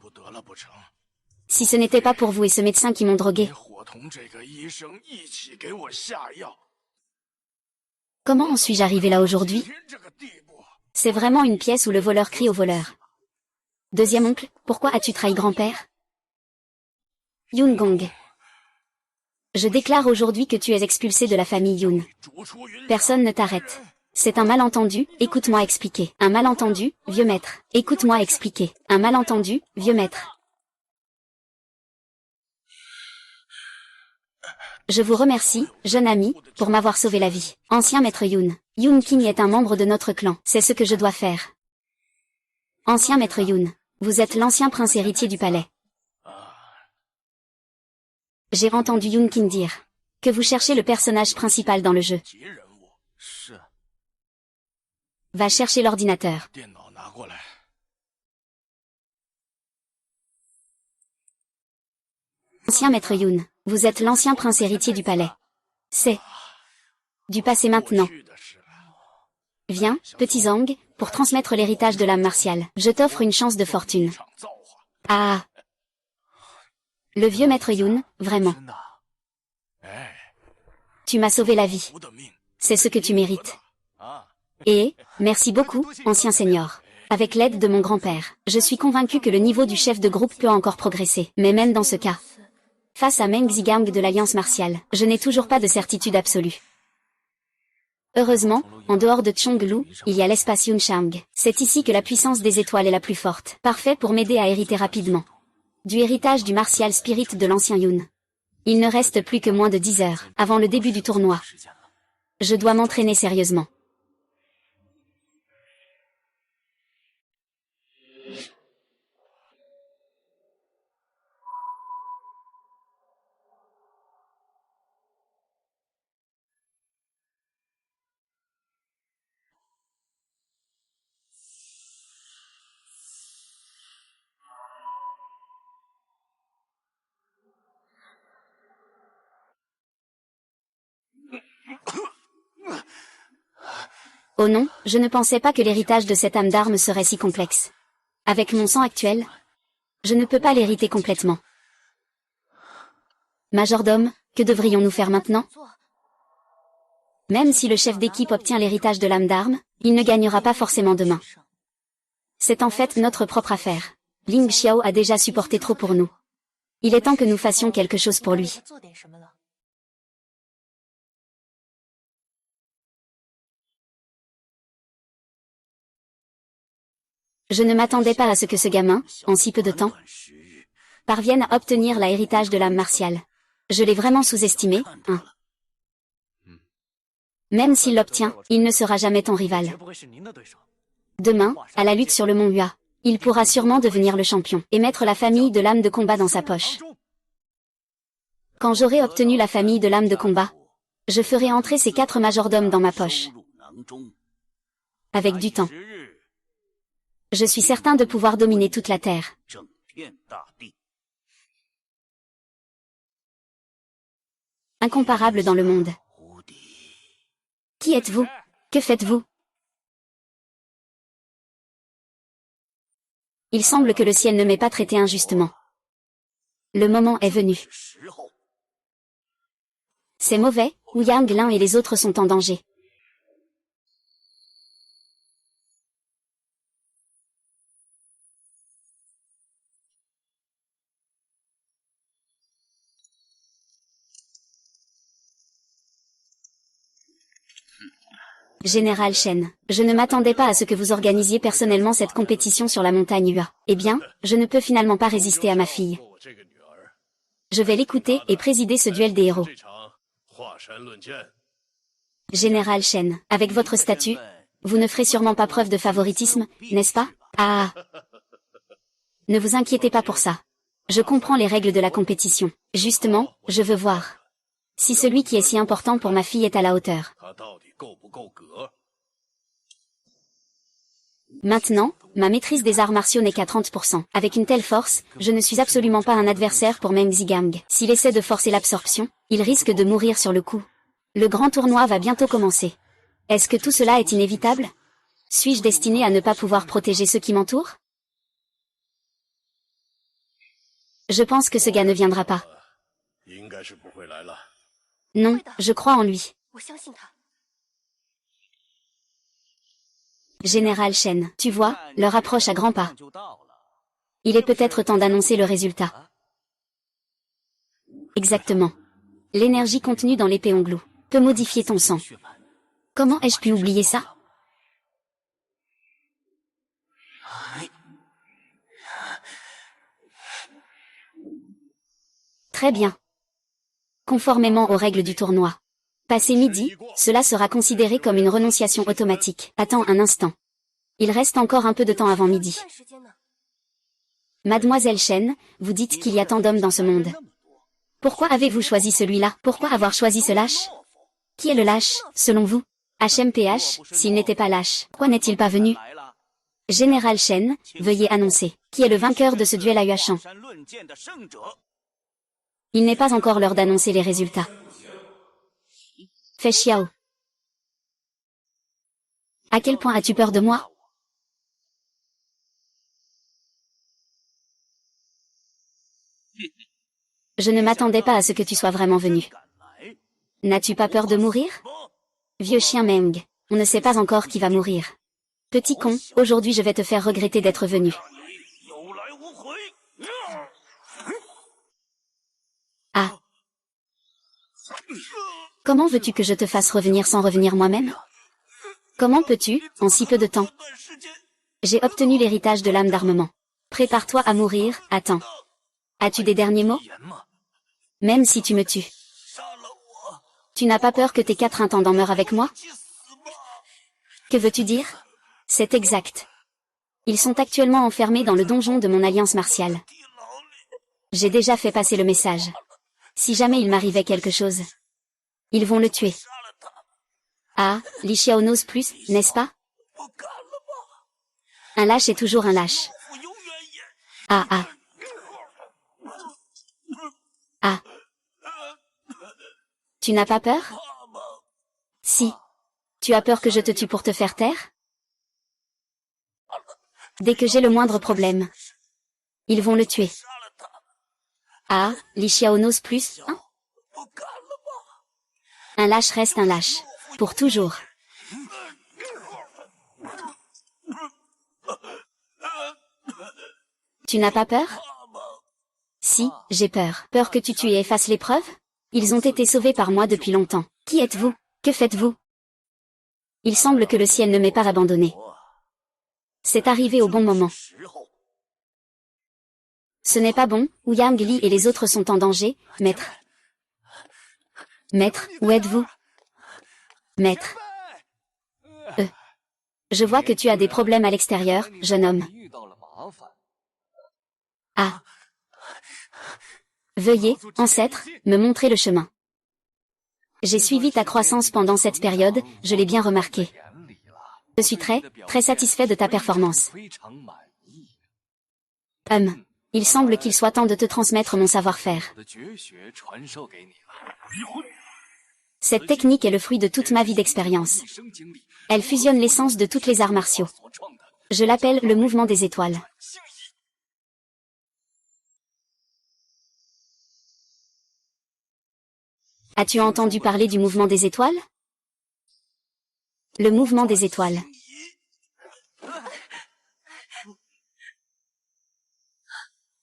[SPEAKER 1] Si ce n'était pas pour vous et ce médecin qui m'ont drogué. Comment en suis-je arrivé là aujourd'hui? C'est vraiment une pièce où le voleur crie au voleur. Deuxième oncle, pourquoi as-tu trahi grand-père? Yoon Gong. Je déclare aujourd'hui que tu es expulsé de la famille Yoon. Personne ne t'arrête. C'est un malentendu, écoute-moi expliquer. Un malentendu, vieux maître. Écoute-moi expliquer. Un malentendu, vieux maître. Je vous remercie, jeune ami, pour m'avoir sauvé la vie. Ancien maître Yoon. Yoon King est un membre de notre clan. C'est ce que je dois faire. Ancien maître Yoon. Vous êtes l'ancien prince héritier du palais. J'ai entendu Yun King dire que vous cherchez le personnage principal dans le jeu. Va chercher l'ordinateur. Ancien maître Yun, vous êtes l'ancien prince héritier du palais. C'est du passé maintenant. Viens, petit Zhang, pour transmettre l'héritage de l'âme martiale. Je t'offre une chance de fortune. Ah. Le vieux maître Yun, vraiment. Tu m'as sauvé la vie. C'est ce que tu mérites. Et, merci beaucoup, ancien seigneur. Avec l'aide de mon grand-père, je suis convaincu que le niveau du chef de groupe peut encore progresser. Mais même dans ce cas, face à Meng Zigang de l'Alliance martiale, je n'ai toujours pas de certitude absolue. Heureusement, en dehors de Chonglu, il y a l'espace Yunchang. C'est ici que la puissance des étoiles est la plus forte. Parfait pour m'aider à hériter rapidement du héritage du martial spirit de l'ancien Yun. Il ne reste plus que moins de 10 heures avant le début du tournoi. Je dois m'entraîner sérieusement. Oh non, je ne pensais pas que l'héritage de cette âme d'arme serait si complexe. Avec mon sang actuel, je ne peux pas l'hériter complètement. Majordome, que devrions-nous faire maintenant? Même si le chef d'équipe obtient l'héritage de l'âme d'arme, il ne gagnera pas forcément demain. C'est en fait notre propre affaire. Ling Xiao a déjà supporté trop pour nous. Il est temps que nous fassions quelque chose pour lui. Je ne m'attendais pas à ce que ce gamin, en si peu de temps, parvienne à obtenir l'héritage de l'âme martiale. Je l'ai vraiment sous-estimé, hein. Même s'il l'obtient, il ne sera jamais ton rival. Demain, à la lutte sur le mont Hua, il pourra sûrement devenir le champion et mettre la famille de l'âme de combat dans sa poche. Quand j'aurai obtenu la famille de l'âme de combat, je ferai entrer ces 4 majordomes dans ma poche. Avec du temps, je suis certain de pouvoir dominer toute la Terre. Incomparable dans le monde. Qui êtes-vous? Que faites-vous? Il semble que le ciel ne m'ait pas traité injustement. Le moment est venu. C'est mauvais, Wu Yang l'un et les autres sont en danger. Général Shen, je ne m'attendais pas à ce que vous organisiez personnellement cette compétition sur la montagne Hua. Eh bien, je ne peux finalement pas résister à ma fille. Je vais l'écouter et présider ce duel des héros. Général Shen, avec votre statut, vous ne ferez sûrement pas preuve de favoritisme, n'est-ce pas? Ah! Ne vous inquiétez pas pour ça. Je comprends les règles de la compétition. Justement, je veux voir si celui qui est si important pour ma fille est à la hauteur. Maintenant, ma maîtrise des arts martiaux n'est qu'à 30%. Avec une telle force, je ne suis absolument pas un adversaire pour Meng Zigang. S'il essaie de forcer l'absorption, il risque de mourir sur le coup. Le grand tournoi va bientôt commencer. Est-ce que tout cela est inévitable? Suis-je destiné à ne pas pouvoir protéger ceux qui m'entourent? Je pense que ce gars ne viendra pas. Non, je crois en lui. Général Shen, tu vois, l'heure approche à grands pas. Il est peut-être temps d'annoncer le résultat. Exactement. L'énergie contenue dans l'épée Onglou peut modifier ton sang. Comment ai-je pu oublier ça? Très bien. Conformément aux règles du tournoi. Passé midi, cela sera considéré comme une renonciation automatique. Attends un instant. Il reste encore un peu de temps avant midi. Mademoiselle Shen, vous dites qu'il y a tant d'hommes dans ce monde. Pourquoi avez-vous choisi celui-là? Pourquoi avoir choisi ce lâche? Qui est le lâche, selon vous? HMPH, s'il n'était pas lâche, pourquoi n'est-il pas venu? Général Shen, veuillez annoncer. Qui est le vainqueur de ce duel à Yuashan? Il n'est pas encore l'heure d'annoncer les résultats. Fei Xiao. À quel point as-tu peur de moi? Je ne m'attendais pas à ce que tu sois vraiment venu. N'as-tu pas peur de mourir? Vieux chien Meng, on ne sait pas encore qui va mourir. Petit con, aujourd'hui je vais te faire regretter d'être venu. Ah. Comment veux-tu que je te fasse revenir sans revenir moi-même? Comment peux-tu, en si peu de temps? J'ai obtenu l'héritage de l'âme d'armement. Prépare-toi à mourir, attends. As-tu des derniers mots? Même si tu me tues. Tu n'as pas peur que tes 4 intendants meurent avec moi? Que veux-tu dire? C'est exact. Ils sont actuellement enfermés dans le donjon de mon alliance martiale. J'ai déjà fait passer le message. Si jamais il m'arrivait quelque chose, ils vont le tuer. Ah, Li Xiao n'ose plus, n'est-ce pas? Un lâche est toujours un lâche. Ah ah. Ah. Tu n'as pas peur? Si. Tu as peur que je te tue pour te faire taire? Dès que j'ai le moindre problème, ils vont le tuer. Ah, Li Xiao n'ose plus, hein? Un lâche reste un lâche. Pour toujours. Tu n'as pas peur? Si, j'ai peur. Peur que tu tues et effaces les preuves? Ils ont été sauvés par moi depuis longtemps. Qui êtes-vous? Que faites-vous? Il semble que le ciel ne m'ait pas abandonné. C'est arrivé au bon moment. Ce n'est pas bon, Yang Li et les autres sont en danger, maître. Maître, où êtes-vous? Maître. Je vois que tu as des problèmes à l'extérieur, jeune homme. Ah. Veuillez, ancêtre, me montrer le chemin. J'ai suivi ta croissance pendant cette période, je l'ai bien remarqué. Je suis très satisfait de ta performance. Il semble qu'il soit temps de te transmettre mon savoir-faire. Cette technique est le fruit de toute ma vie d'expérience. Elle fusionne l'essence de toutes les arts martiaux. Je l'appelle le mouvement des étoiles. As-tu entendu parler du mouvement des étoiles? Le mouvement des étoiles.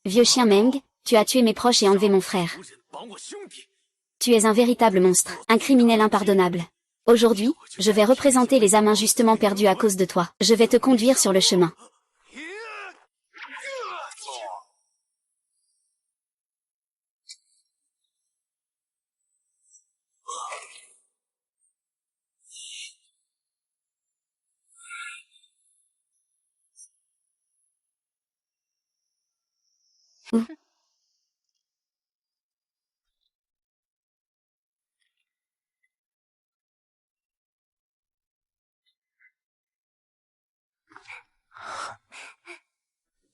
[SPEAKER 1] Vieux chien Meng, tu as tué mes proches et enlevé mon frère. Tu es un véritable monstre, un criminel impardonnable. Aujourd'hui, je vais représenter les âmes injustement perdues à cause de toi. Je vais te conduire sur le chemin. Où?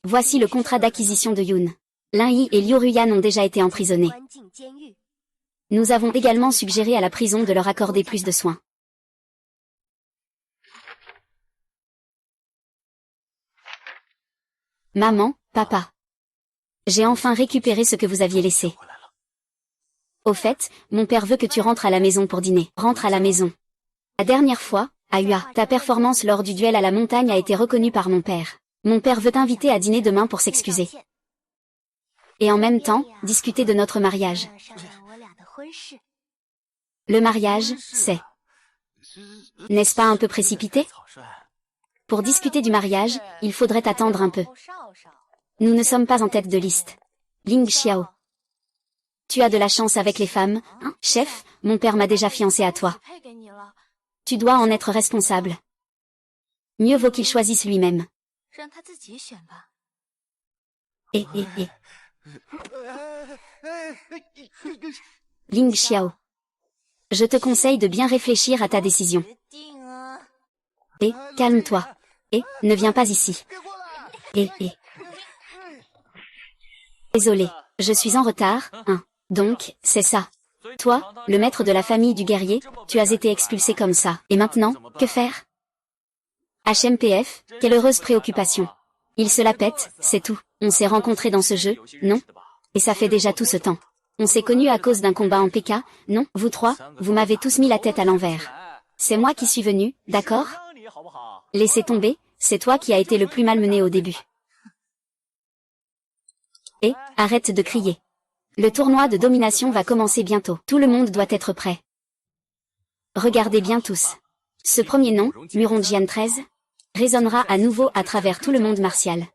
[SPEAKER 1] Voici le contrat d'acquisition de Yun. Lin Yi et Liu Ruyan ont déjà été emprisonnés. Nous avons également suggéré à la prison de leur accorder plus de soins. Maman, papa. J'ai enfin récupéré ce que vous aviez laissé. Au fait, mon père veut que tu rentres à la maison pour dîner. Rentre à la maison. La dernière fois, à Ua, ta performance lors du duel à la montagne a été reconnue par mon père. Mon père veut t'inviter à dîner demain pour s'excuser. Et en même temps, discuter de notre mariage. Le mariage, c'est... N'est-ce pas un peu précipité? Pour discuter du mariage, il faudrait attendre un peu. Nous ne sommes pas en tête de liste. Ling Xiao. Tu as de la chance avec les femmes, hein, chef, mon père m'a déjà fiancé à toi. Tu dois en être responsable. Mieux vaut qu'il choisisse lui-même. Ling Xiao. Je te conseille de bien réfléchir à ta décision. Et, calme-toi. Et, ne viens pas ici. Et. Désolé, je suis en retard, hein. Donc, c'est ça. Toi, le maître de la famille du guerrier, tu as été expulsé comme ça. Et maintenant, que faire? HMPF, quelle heureuse préoccupation. Il se la pète, c'est tout. On s'est rencontrés dans ce jeu, non? Et ça fait déjà tout ce temps. On s'est connus à cause d'un combat en PK, non? Vous trois, vous m'avez tous mis la tête à l'envers. C'est moi qui suis venu, d'accord? Laissez tomber, c'est toi qui as été le plus malmené au début. Et, arrête de crier. Le tournoi de domination va commencer bientôt. Tout le monde doit être prêt. Regardez bien tous. Ce premier nom, Muronjian 13, résonnera à nouveau à travers tout le monde martial.